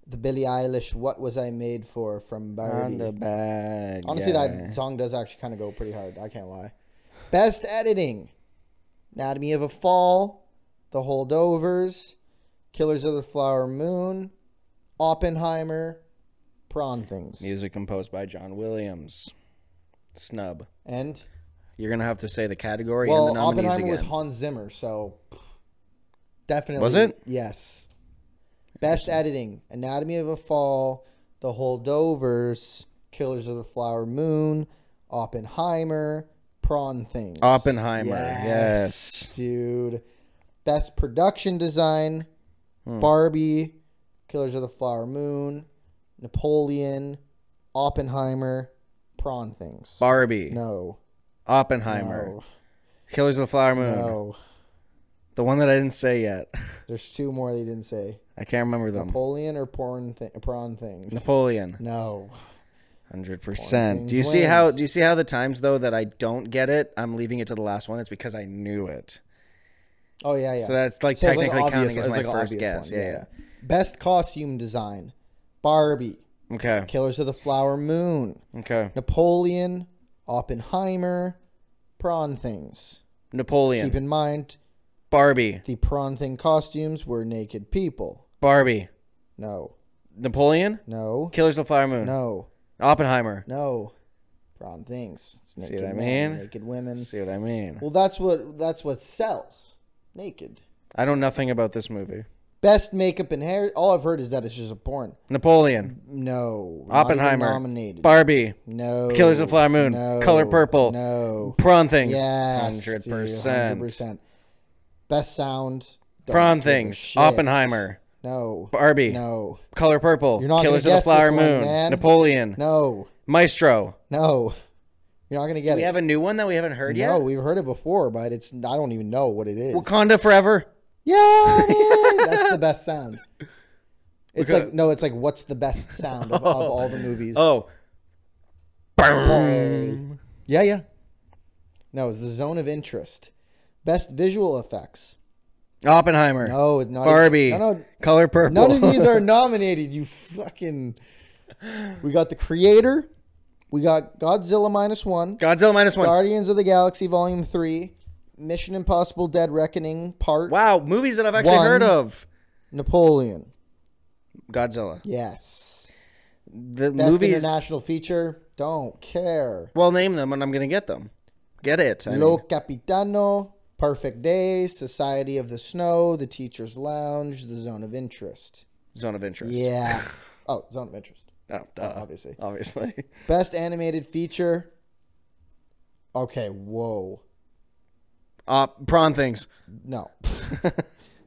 The Billie Eilish What Was I Made For from Barbie.
On the bag.
Honestly,
yeah.
that song does actually kind of go pretty hard. I can't lie. Best Editing. Anatomy of a Fall. The Holdovers. Killers of the Flower Moon. Oppenheimer. Prawn Things.
Music composed by John Williams. Snub.
And?
You're going to have to say the category
Well,
and the nominees
Oppenheimer
again.
was Hans Zimmer, so definitely.
Was it?
Yes. Best Editing. Anatomy of a Fall. The Holdovers. Killers of the Flower Moon. Oppenheimer. Prawn Things.
Oppenheimer. Yes.
Dude. Best Production Design. Barbie. Killers of the Flower Moon. Napoleon. Oppenheimer. Prawn Things.
Barbie.
No.
Oppenheimer.
No.
Killers of the Flower Moon.
No.
The one that I didn't say yet.
There's 2 more they didn't say.
I can't remember them.
Napoleon or Prawn Things?
Napoleon.
No.
100%. Do you
Things
see how?
wins.
Do you see how the times though that I don't get it, I'm leaving it to the last one? It's because I knew it.
Oh, yeah, yeah.
So that's like
So it's
technically
obvious-
counting as
it's
my
an
first
obvious
guess.
one.
Yeah.
Best Costume Design. Barbie.
Okay.
Killers of the Flower Moon.
Okay.
Napoleon. Oppenheimer. Prawn Things.
Napoleon.
Keep in mind,
Barbie.
the Prawn Thing costumes were naked people.
Barbie.
No.
Napoleon.
No.
Killers of the Flower Moon.
No.
Oppenheimer.
No. Prawn Things. It's
See
naked
what I
men,
mean?
naked women.
See what I mean?
Well, that's what sells. Naked.
I know nothing about this movie.
Best makeup and hair. All I've heard is that it's just a porn.
Napoleon.
No. Not even
Oppenheimer.
nominated.
Barbie.
No.
Killers of the Flower Moon.
No.
Color Purple.
No.
Prawn Things.
Yes.
100%.
Dude, 100%. Best sound. Don't
Prawn
give a
Things.
shit.
Oppenheimer.
No.
Barbie.
No.
Color Purple.
You're not
Killers of
gonna
the
guess
Flower
this one,
Moon.
man.
Napoleon.
No.
Maestro.
No. You're not gonna get
We
it.
have a new one that we haven't heard yet?
No, we've heard it before, but I don't even know what it is.
Wakanda Forever.
Yeah, that's the best sound. It's
Waka-
like it's like what's the best sound of all the movies?
Oh.
Yeah. No, it's The Zone of Interest. Best visual effects.
Oppenheimer.
No, it's not.
Barbie.
No,
Color Purple.
none of these are nominated. You fucking. We got The Creator. We got Godzilla -1.
Godzilla -1.
Guardians of the Galaxy Volume 3. Mission Impossible: Dead Reckoning Part.
Wow, movies that I've actually
1.
heard of.
Napoleon.
Godzilla.
Yes.
The
Best
movies.
international feature. Don't care.
Well, name them and I'm going to get them. Get it.
Lo Capitano, Perfect Day, Society of the Snow, The Teacher's Lounge, The Zone of Interest.
Zone of Interest.
Yeah. Oh, Zone of Interest.
Oh, duh.
Obviously.
Obviously.
Best animated feature. Okay, whoa.
Prawn Things.
No.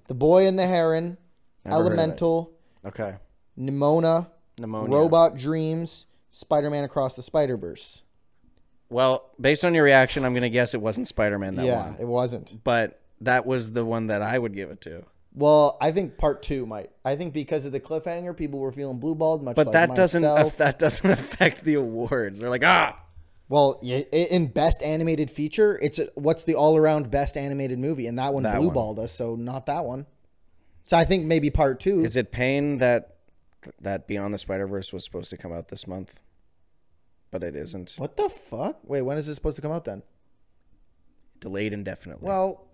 The Boy and the Heron,
Never heard of it.
Elemental,
Okay.
Nimona,
Pneumonia.
Robot Dreams, Spider-Man Across the Spider-Verse.
Well, based on your reaction, I'm going to guess it wasn't Spider-Man that
Yeah,
one.
it wasn't.
But that was the one that I would give it to.
Well, I think part 2 might. I think because of the cliffhanger, people were feeling blue-balled, much
But
like
that
myself.
doesn't affect the awards. They're like, ah!
Well, in best animated feature, what's the all around best animated movie, and that one blue balled us, so not that one. So I think maybe part 2.
Is it pain that Beyond the Spider-Verse was supposed to come out this month, but it isn't?
What the fuck? Wait, when is it supposed to come out then?
Delayed indefinitely.
Well,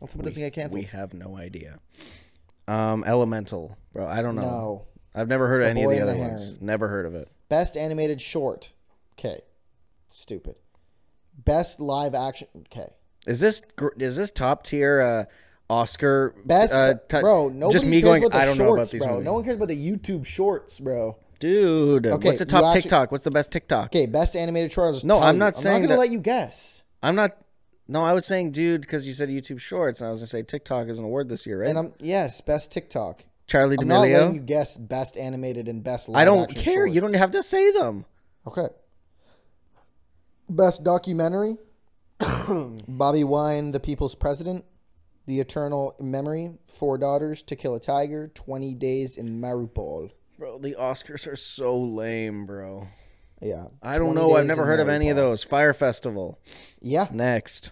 let's hope it doesn't get canceled.
We have no idea. Elemental, bro. I don't know.
No.
I've never heard of any of the other ones. Never heard of it.
Best animated short. Okay. Stupid. Best live action. Okay.
Is this top tier Oscar?
Best bro. Nobody
just me
cares
going.
About the
I don't
shorts,
know about these
bro.
movies.
No one cares about the YouTube shorts, bro.
Dude,
okay,
what's the top TikTok? What's the best TikTok?
Okay, best animated short.
No, I'm not saying.
I'm not gonna let you guess.
I'm not. No, I was saying, dude, because you said YouTube Shorts, and I was gonna say TikTok is an award this year, right?
And yes, best TikTok.
Charlie D'Amelio.
I'm not letting you guess best animated and best live
I don't
action
care.
shorts.
You don't have to say them.
Okay. Best documentary. Bobby Wine, The People's President. The Eternal Memory. 4 Daughters, To Kill a Tiger. 20 Days in Mariupol.
Bro, the Oscars are so lame, bro.
Yeah.
I don't know. I've never heard of any of those. Fire Festival.
Yeah.
Next.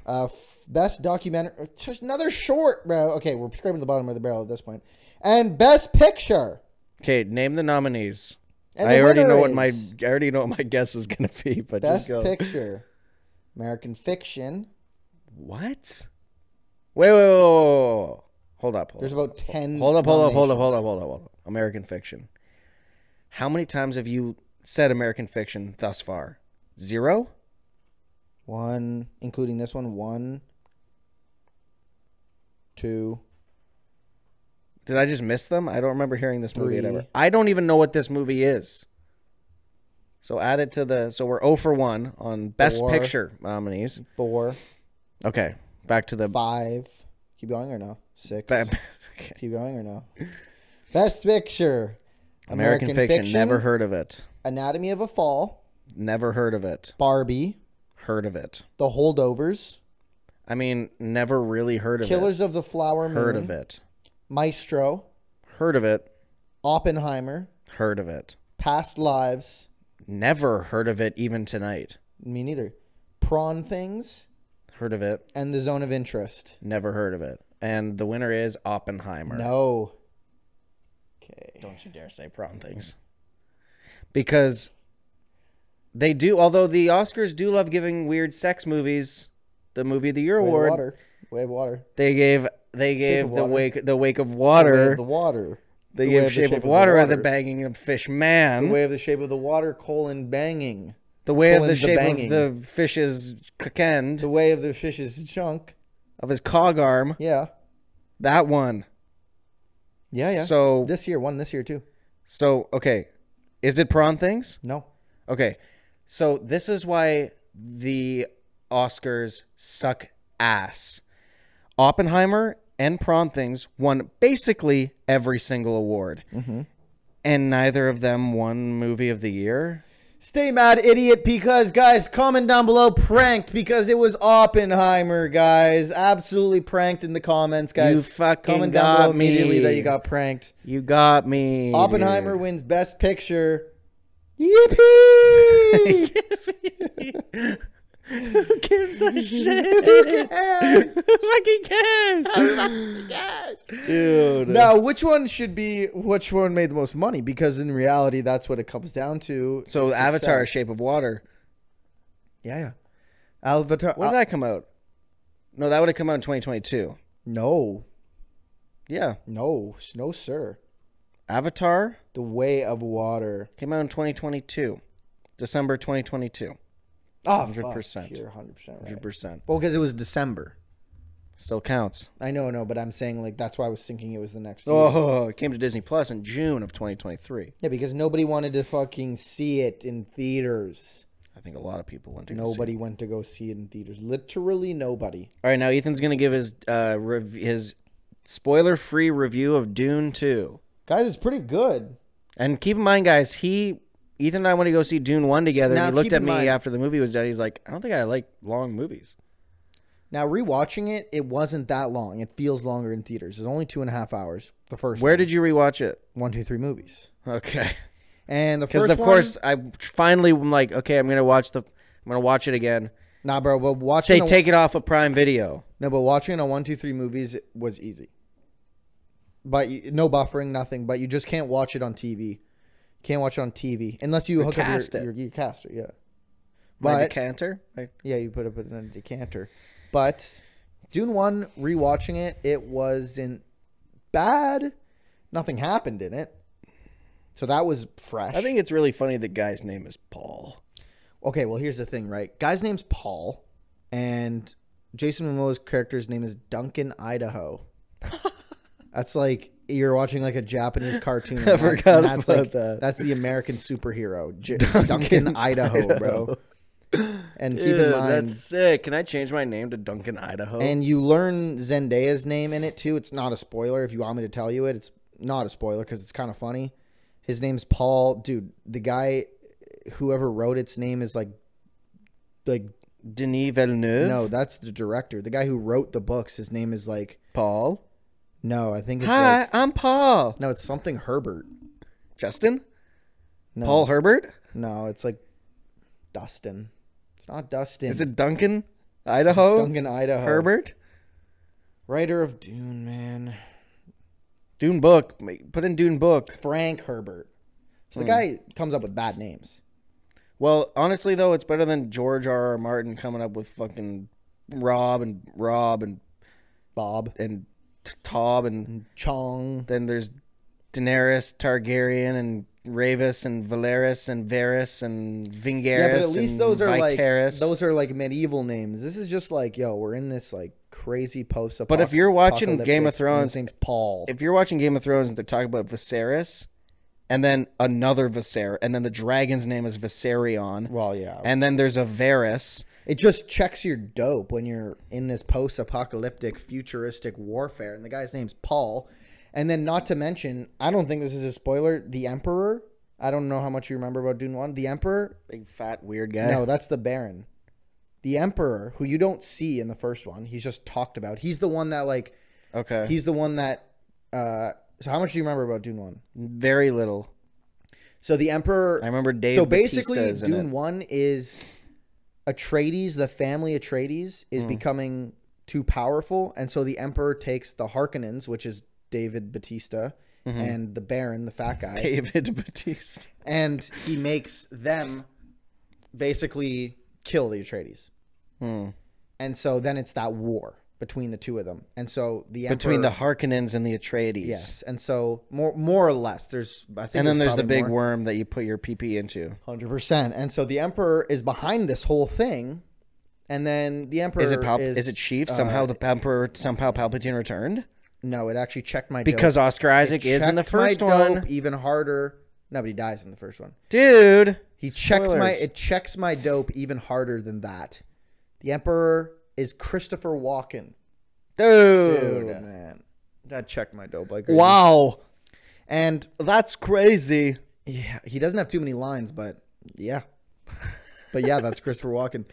Best documentary. Just another short, bro. Okay, we're scraping the bottom of the barrel at this point. And best picture.
Okay, name the nominees.
And
I already know what my guess is gonna be. But
best
just go.
picture. American Fiction.
What? Wait. Hold up.
There's about 10.
Hold up. American Fiction. How many times have you said American Fiction thus far? 0?
1, including this one. 1, 2.
Did I just miss them? I don't remember hearing this movie
3.
ever. I don't even know what this movie is. So add it to the. So we're 0 for 1 on Best
4.
Picture nominees.
4.
Okay, back to the
5. Keep going or no? 6.
Okay.
Keep going or no? Best Picture.
American Fiction. Never heard of it.
Anatomy of a Fall.
Never heard of it.
Barbie.
Heard of it.
The Holdovers.
I mean, never really heard of
Killers of the Flower Moon.
Heard of it.
Maestro.
Heard of it.
Oppenheimer.
Heard of it.
Past Lives.
Never heard of it even tonight.
Me neither. Prawn Things.
Heard of it.
And The Zone of Interest.
Never heard of it. And the winner is Oppenheimer.
No. Okay.
Don't you dare say Prawn Things. Because they do, although the Oscars do love giving weird sex movies the Movie of the Year award.
Way of Water.
They gave the Wake of Water.
The Way of the Water.
They gave Shape of Water the Banging of Fish Man.
The Way of the Shape of the Water, banging.
The Way of the Shape of the Fish's end.
The Way of the Fish's chunk.
Of his cog arm.
Yeah.
That one.
Yeah.
So
this year, won this year too.
So, okay. Is it Prawn Things?
No.
Okay. So this is why the Oscars suck ass. Oppenheimer and Prawn Things won basically every single award.
Mm-hmm.
And neither of them won Movie of the Year.
Stay mad, idiot, because, guys, comment down below, pranked, because it was Oppenheimer, guys. Absolutely pranked in the comments, guys.
You fucking
comment
got
down below
me.
immediately that you got pranked.
You got me.
Oppenheimer wins Best Picture. Yippee!
Yippee! Who gives a shit? Who cares? Who fucking cares?
Who fucking cares?
Dude.
Now, which one made the most money? Because in reality, that's what it comes down to.
So Avatar, Shape of Water.
Yeah. Avatar.
When did that come out? No, that would have come out in 2022.
No.
Yeah.
No, sir.
Avatar?
The Way of Water.
Came out in 2022. December 2022.
Oh,
100%.
You're 100% right.
100%.
Well, because it was December.
Still counts.
I know, but I'm saying, like, that's why I was thinking it was the next year.
Oh, it came to Disney Plus in June of 2023.
Yeah, because nobody wanted to fucking see it in theaters.
I think a lot of people went to go see it.
Nobody went to go see it in theaters. Literally nobody.
All right, now Ethan's going to give his spoiler-free review of Dune 2.
Guys, it's pretty good.
And keep in mind, guys, Ethan and I went to go see Dune 1 together.
Now,
and he looked at me after the movie was done. He's like, I don't think I like long movies.
Now, rewatching it, it wasn't that long. It feels longer in theaters. It's only 2.5 hours. The first
Where did you rewatch it?
1, 2, 3 movies.
Okay.
And the first one...
Because, of course, I finally am like, okay, I'm going to watch I'm gonna watch it again.
Nah, bro, but watching
Take it off of Prime Video.
No, but watching it on 123 Movies was easy. But no buffering, nothing. But you just can't watch it on TV. Can't watch it on TV unless you hook up your caster. Yeah,
My decanter.
Yeah, you put it in a decanter. But Dune 1, rewatching it, it wasn't bad. Nothing happened in it, so that was fresh.
I think it's really funny the guy's name is Paul.
Okay, well here's the thing, right? Guy's name's Paul, and Jason Momoa's character's name is Duncan Idaho. That's like you're watching like a Japanese cartoon.
I forgot about that.
That's the American superhero, Duncan Idaho, bro. And keep in mind,
that's sick. Can I change my name to Duncan Idaho?
And you learn Zendaya's name in it too. It's not a spoiler. If you want me to tell you it, it's not a spoiler because it's kind of funny. His name's Paul. Dude, the guy, whoever wrote its name is like
Denis Villeneuve?
No, that's the director. The guy who wrote the books, his name is like
Paul?
No, I think it's
Hi, I'm Paul.
No, it's something Herbert.
Justin?
No.
Paul Herbert?
No, it's like Dustin. It's not Dustin.
Is it Duncan Idaho?
It's Duncan Idaho.
Herbert?
Writer of Dune, man.
Dune book. Put in Dune book.
Frank Herbert. So the guy comes up with bad names.
Well, honestly, though, it's better than George R.R. Martin coming up with fucking Rob and
Bob
and Tob and
Chong.
Then there's Daenerys Targaryen and Rhavis and Valeris and Varys and Vingaris. Yeah, but
at least those are like medieval names. This is just like, yo, we're in this like crazy post-apocalyptic.
But if you're watching Game of Thrones,
his name's Paul.
If you're watching Game of Thrones and they're talking about Viserys, and then another Viserys, and then the dragon's name is Viserion.
Well, yeah.
And then there's a Varys.
It just checks your dope when you're in this post-apocalyptic, futuristic warfare. And the guy's name's Paul. And then not to mention, I don't think this is a spoiler, the Emperor. I don't know how much you remember about Dune 1. The Emperor.
Big, fat, weird guy.
No, that's the Baron. The Emperor, who you don't see in the first one. He's just talked about. He's the one that like...
Okay.
He's the one that... so how much do you remember about Dune 1?
Very little.
So the Emperor...
I remember Dave
So
Bautista
basically,
is in
Dune
it.
1 is... Atreides, the family Atreides, is becoming too powerful. And so the Emperor takes the Harkonnens, which is David Bautista, and the Baron, the fat guy.
David Bautista.
And he makes them basically kill the Atreides. And so then it's that war between the two of them. And so the Emperor...
Between the Harkonnens and the Atreides.
Yes. And so more or less,
and then there's the big worm that you put your PP into.
100%. And so the Emperor is behind this whole thing. And then the Emperor
is it Sheev? Somehow the Emperor, Palpatine returned?
No, it actually checked my dope.
Because Oscar Isaac is in the first one.
Even harder. No, but he dies in the first one.
Dude.
It checks my dope even harder than that. The Emperor is Christopher Walken.
Dude,
man. That checked my dope like crazy.
Wow.
And
that's crazy.
Yeah, he doesn't have too many lines, but yeah. But yeah, that's Christopher Walken.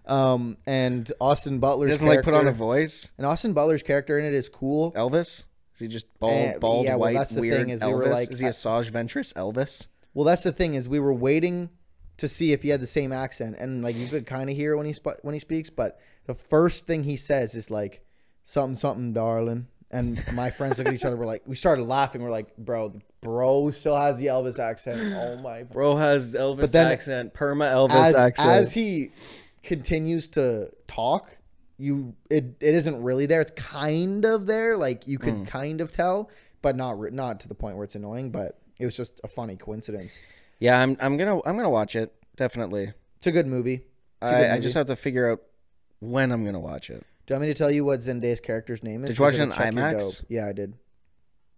And Austin Butler's
doesn't like put on a voice.
And Austin Butler's character in it is cool.
Elvis? Is he just bald,
yeah,
white,
that's the
weird
thing is
Elvis?
we were like,
is he Asajj Ventress Elvis?
Well, that's the thing is we were waiting to see if he had the same accent, and like you could kind of hear when he speaks, but the first thing he says is like something, darling. And my friends look at each other. We're like, we started laughing. We're like, bro still has the Elvis accent. Oh my,
bro has Elvis accent, perma Elvis accent.
As he continues to talk, it isn't really there. It's kind of there, like you could kind of tell, but not to the point where it's annoying. But it was just a funny coincidence.
Yeah, I'm gonna watch it, definitely.
It's a good movie.
I just have to figure out when I'm gonna watch it.
Do you want me to tell you what Zendaya's character's name is?
Did you watch it in IMAX?
Yeah, I did.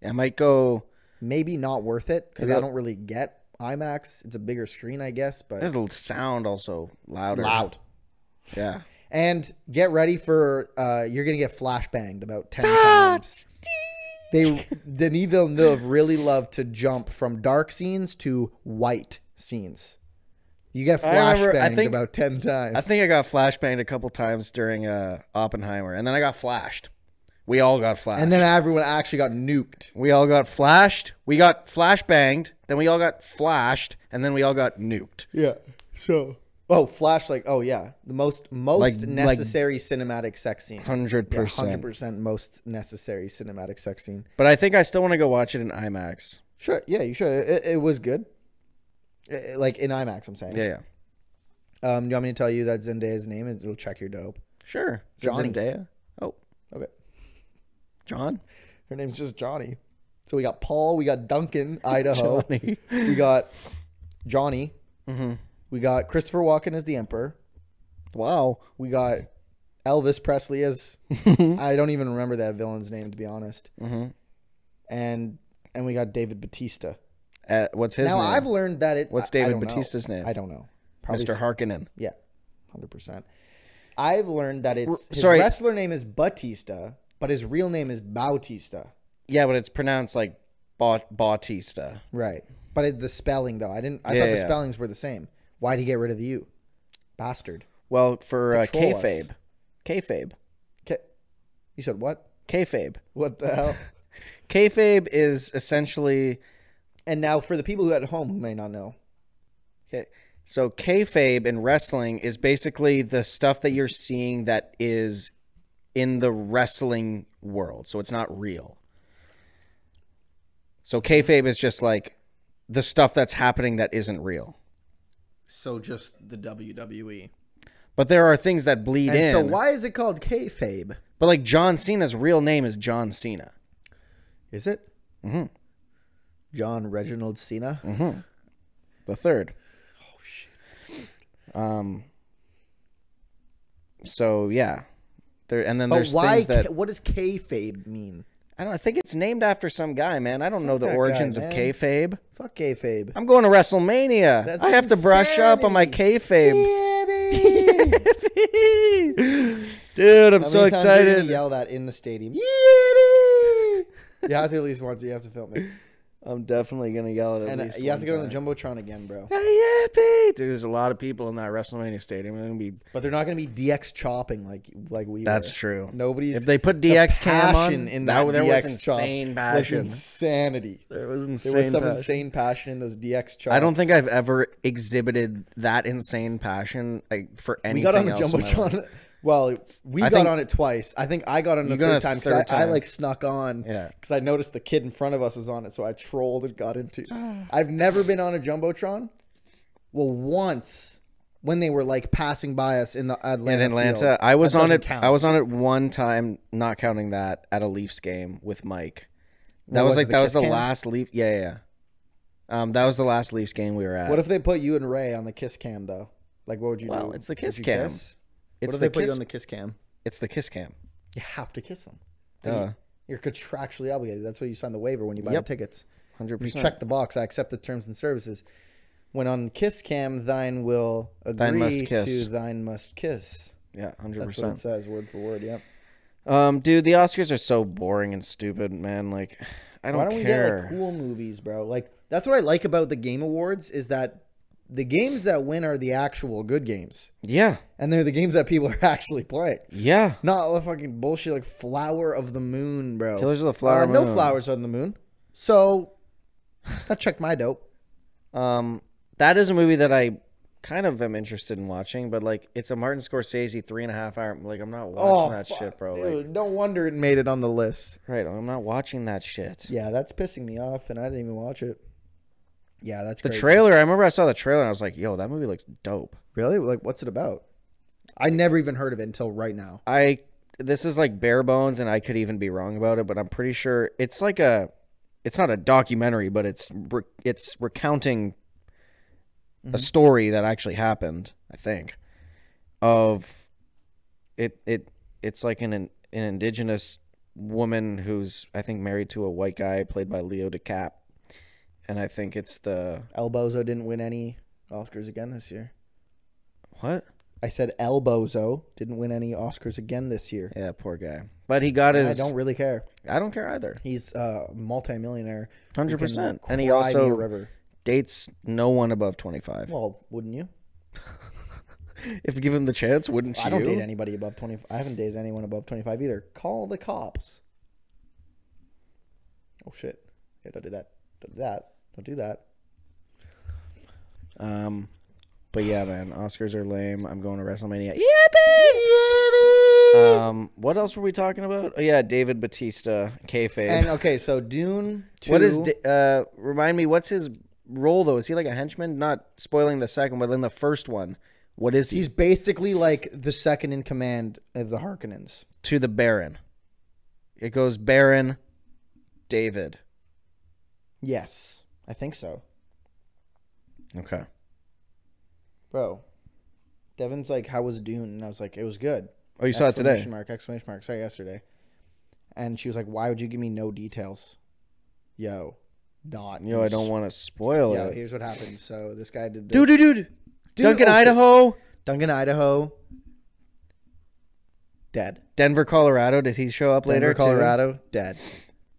I might go.
Maybe not worth it because I don't really get IMAX. It's a bigger screen, I guess. But
there's a sound also louder.
It's loud.
Yeah.
And get ready for you're gonna get flashbanged about 10 times. Denis Villeneuve really loved to jump from dark scenes to white scenes. You get flashbanged about 10 times.
I think I got flashbanged a couple times during Oppenheimer, and then I got flashed. We all got flashed.
And then everyone actually got nuked.
We all got flashed. We got flashbanged. Then we all got flashed, and then we all got nuked.
Yeah. So Oh, flashlight. Oh yeah, the most
Like
necessary cinematic sex scene.
100%.
100% most necessary cinematic sex scene.
But I think I still want to go watch it in IMAX.
Sure. Yeah, you should. It was good. Like in IMAX, I'm saying.
Yeah, yeah.
Do you want me to tell you that Zendaya's name? It'll check your dope.
Sure. Is
Johnny.
it Zendaya? Oh,
Okay.
John?
Her name's just Johnny. So we got Paul. We got Duncan, Idaho.
Johnny.
We got Johnny.
Mm-hmm.
We got Christopher Walken as the Emperor.
Wow.
We got Elvis Presley as I don't even remember that villain's name, to be honest.
Mm-hmm.
And we got David Bautista.
What's his
Now
name?
I've learned that it.
What's
I
David
don't know.
Bautista's name?
I don't know. Probably
Mr. Harkonnen.
Yeah, 100%. I've learned that his
Sorry.
wrestler name is Batista, but his real name is Bautista.
Yeah, but it's pronounced like Bautista.
Right. But the spelling though, I thought the spellings were the same. Why'd he get rid of the U? Bastard.
Well, for
Patrol us.
kayfabe. Kayfabe.
You said what?
Kayfabe.
What the hell?
Kayfabe is essentially.
And now for the people who at home who may not know.
Okay. So kayfabe in wrestling is basically the stuff that you're seeing that is in the wrestling world. So it's not real. So kayfabe is just like the stuff that's happening that isn't real.
So just the WWE.
But there are things that bleed in.
So why is it called kayfabe?
But like John Cena's real name is John Cena.
Is it?
Mm-hmm.
John Reginald Cena?
Mm-hmm. The third.
Oh, shit.
So, yeah. And then
But
there's
why?
things that...
What does kayfabe mean?
I don't know. I think it's named after some guy, man. I don't know the
that
origins
guy,
of
man.
kayfabe.
Fuck kayfabe.
I'm going to WrestleMania.
That's
I have to brush up on my kayfabe.
Yeah, baby.
Dude, I'm
How
so
many times are you
excited.
gonna yell that in the stadium? Yeah, baby. You have to at least once. You have to film it.
I'm definitely going to yell it at
And
least
you have to
one
go on the
time.
Jumbotron again, bro.
Dude, there's a lot of people in that WrestleMania stadium. It's gonna be...
But they're not going to be DX chopping like we
That's
were.
true.
Nobody's...
If they put DX cam
passion
on,
in
there
that
was
DX chop
insane
was
passion.
insanity.
There was insane
There was some
passion.
insane passion in those DX chops.
I don't think I've ever exhibited that insane passion for anything
We got on the
else in my life.
Jumbotron. Well, we
I
got
think-
on it twice. I think I got on it
You
the
got on
third
it
time
the
because
third
I
time.
like snuck on.
Yeah.
Because I noticed the kid in front of us was on it, so I trolled and got into. I've never been on a Jumbotron. Well, once when they were like passing by us in the Atlanta.
In Atlanta,
field.
I was
That
on
doesn't
it.
count.
I was on it one time, not counting that, at a Leafs game with Mike. That
What
was
was
like
it, the
that was
kiss
the
cam?
last Leaf. Yeah. That was the last Leafs game we were at.
What if they put you and Ray on the kiss cam though? Like, what would you do?
Well, it's the
Would
kiss
you
cam.
kiss?
It's
What if
the
they put you
kiss.
on the kiss cam?
It's the kiss cam.
You have to kiss them.
Duh.
You're contractually obligated. That's why you sign the waiver when you buy
Yep.
the tickets.
100%.
You check the box. I accept the terms and services. When on kiss cam, thine will agree
Thine must kiss.
to thine must kiss.
Yeah,
That's what it
100%.
says, word for word. Yep.
Dude, the Oscars are so boring and stupid, man. Like, I don't
Why don't
care.
we get like cool movies, bro? Like that's what I like about the Game Awards is that the games that win are the actual good games,
Yeah.
and they're the games that people are actually playing.
Yeah.
Not the fucking bullshit like Flower of the Moon, bro.
Killers of the Flower
No
Moon.
flowers on the moon. So that checked my dope.
That is a movie that I kind of am interested in watching, but like it's a Martin Scorsese 3.5 hour. Like I'm not watching that
fuck,
shit, bro.
Dude,
Like,
no wonder it made it on the list.
right? I'm not watching that shit.
Yeah, that's pissing me off, and I didn't even watch it. Yeah, that's
The
crazy.
trailer. I remember I saw the trailer and I was like, "Yo, that movie looks dope."
Really? Like, what's it about? I never even heard of it until right now.
This is like bare bones, and I could even be wrong about it, but I'm pretty sure it's like it's not a documentary, but it's recounting a story that actually happened. I think of it's like an indigenous woman who's I think married to a white guy played by Leo DiCap, and I think it's the
El Bozo didn't win any Oscars again this year.
what?
I said El Bozo didn't win any Oscars again this year.
Yeah, poor guy. But he got his.
I don't really care.
I don't care either.
He's a multimillionaire.
100%. And he
Cry me
also
a river.
dates no one above 25.
Well, wouldn't you?
If given the chance, wouldn't you?
I don't date anybody above 25. I haven't dated anyone above 25 either. Call the cops. Oh shit! Yeah, don't do that. Don't do that. Don't do that.
But yeah, man, Oscars are lame. I'm going to WrestleMania. What else were we talking about? Oh yeah, David Batista, kayfabe.
And okay, so Dune 2.
What is remind me? What's his role though? Is he like a henchman? Not spoiling the second, but in the first one, what is he?
He's basically like the second in command of the Harkonnens.
To the Baron. It goes Baron, David.
Yes, I think so.
Okay.
Bro, Devin's like, how was Dune? And I was like, it was good.
Oh, you saw it today?
Exclamation mark. Sorry, yesterday. And she was like, why would you give me no details? Yo, not.
Yo, I don't want to spoil
Yo,
it.
here's what happened. So this guy did this.
Dude. Duncan, Idaho.
Duncan, Idaho. Dead.
Denver, Colorado. Did he show up later?
Denver, Colorado. Dead.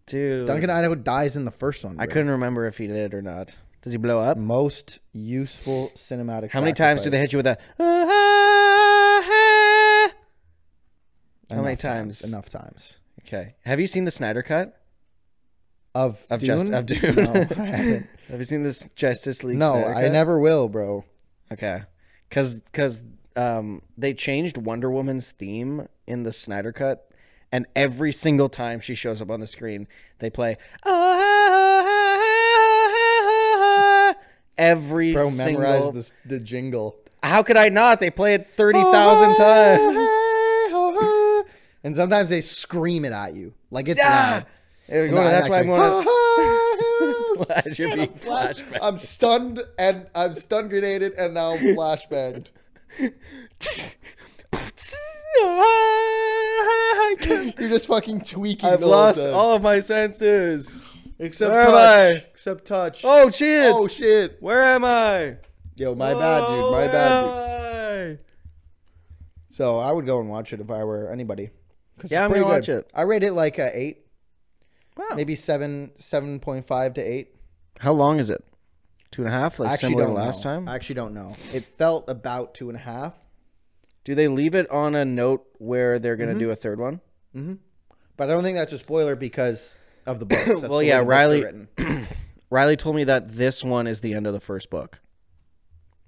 Dude.
Duncan, Idaho dies in the first one. Bro.
I couldn't remember if he did or not. Does he blow up?
Most useful cinematic.
How many times do they hit you with that? How many times?
Enough times.
Okay. Have you seen the Snyder Cut?
Of Dune?
Of Dune?
No, I haven't.
Have you seen this Justice League
No,
Snyder
I
Cut?
never will, bro.
Okay. Because they changed Wonder Woman's theme in the Snyder Cut, and every single time she shows up on the screen, they play every
Bro,
single...
memorize the jingle.
How could I not? They play it 30,000 times.
And sometimes they scream it at you. Like it's loud.
There we go. That's why I'm going to... As you're being flashbanged.
I'm stunned grenaded and now I'm flashbanged. You're just fucking tweaking.
I've lost all of my senses.
Except
Where
touch.
am I?
Except touch.
Oh shit!
Oh shit!
Where am I?
Yo, my bad, dude. My bad, dude.
Dude.
So I would go and watch it if I were anybody.
Yeah, I'm gonna watch it.
I rate it like a 8.
Wow.
Maybe 7.5 to 8.
How long is it? 2.5, like similar to
don't
last
know.
time.
I actually don't know. It felt about 2.5.
Do they leave it on a note where they're gonna do a third one?
Mm-hmm. But I don't think that's a spoiler because of the books. That's
Well,
the way
yeah,
the books are written.
Riley told me that this one is the end of the first book.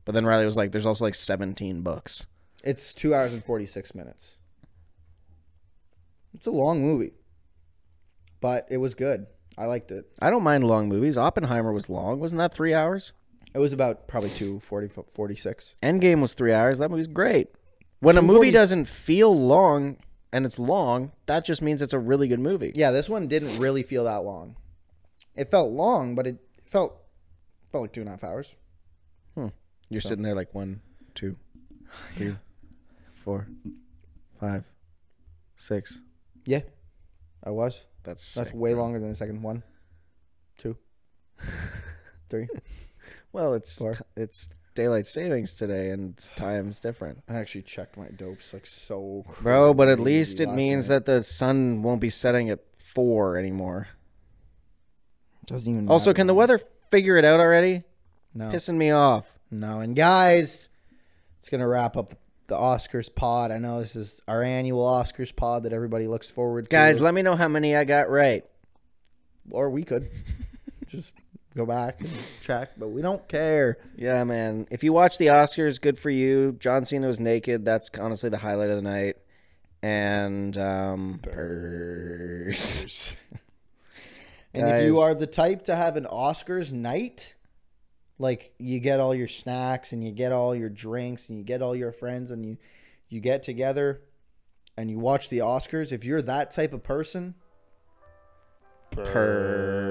But then Riley was like, there's also like 17 books.
It's 2 hours and 46 minutes. It's a long movie. But it was good. I liked it.
I don't mind long movies. Oppenheimer was long. Wasn't that 3 hours?
It was about probably 2:46.
Endgame was 3 hours. That movie's great. When a movie doesn't feel long and it's long, that just means it's a really good movie.
Yeah, this one didn't really feel that long. It felt long, but it felt like 2.5 hours.
You're sitting there like 1, 2, 3, 4, 5, 6.
Yeah, I was.
That's
That's way longer than the second. 1, 2, 3.
Well, it's
4.
it's daylight savings today, and time's different.
I actually checked my dopes like so.
Bro, but at
crazy
least it
last
means
night.
that the sun won't be setting at 4 anymore.
Doesn't even.
Also,
matter,
can the
man.
weather figure it out already?
No.
Pissing me off.
No, and guys, it's gonna wrap up the Oscars pod. I know this is our annual Oscars pod that everybody looks forward to.
Guys, let me know how many I got right.
Or we could just go back and check, but we don't care.
Yeah, man. If you watch the Oscars, good for you. John Cena was naked. That's honestly the highlight of the night. And Purrs.
And if you are the type to have an Oscars night, like you get all your snacks and you get all your drinks and you get all your friends and you get together and you watch the Oscars, if you're that type of person,
Purrs.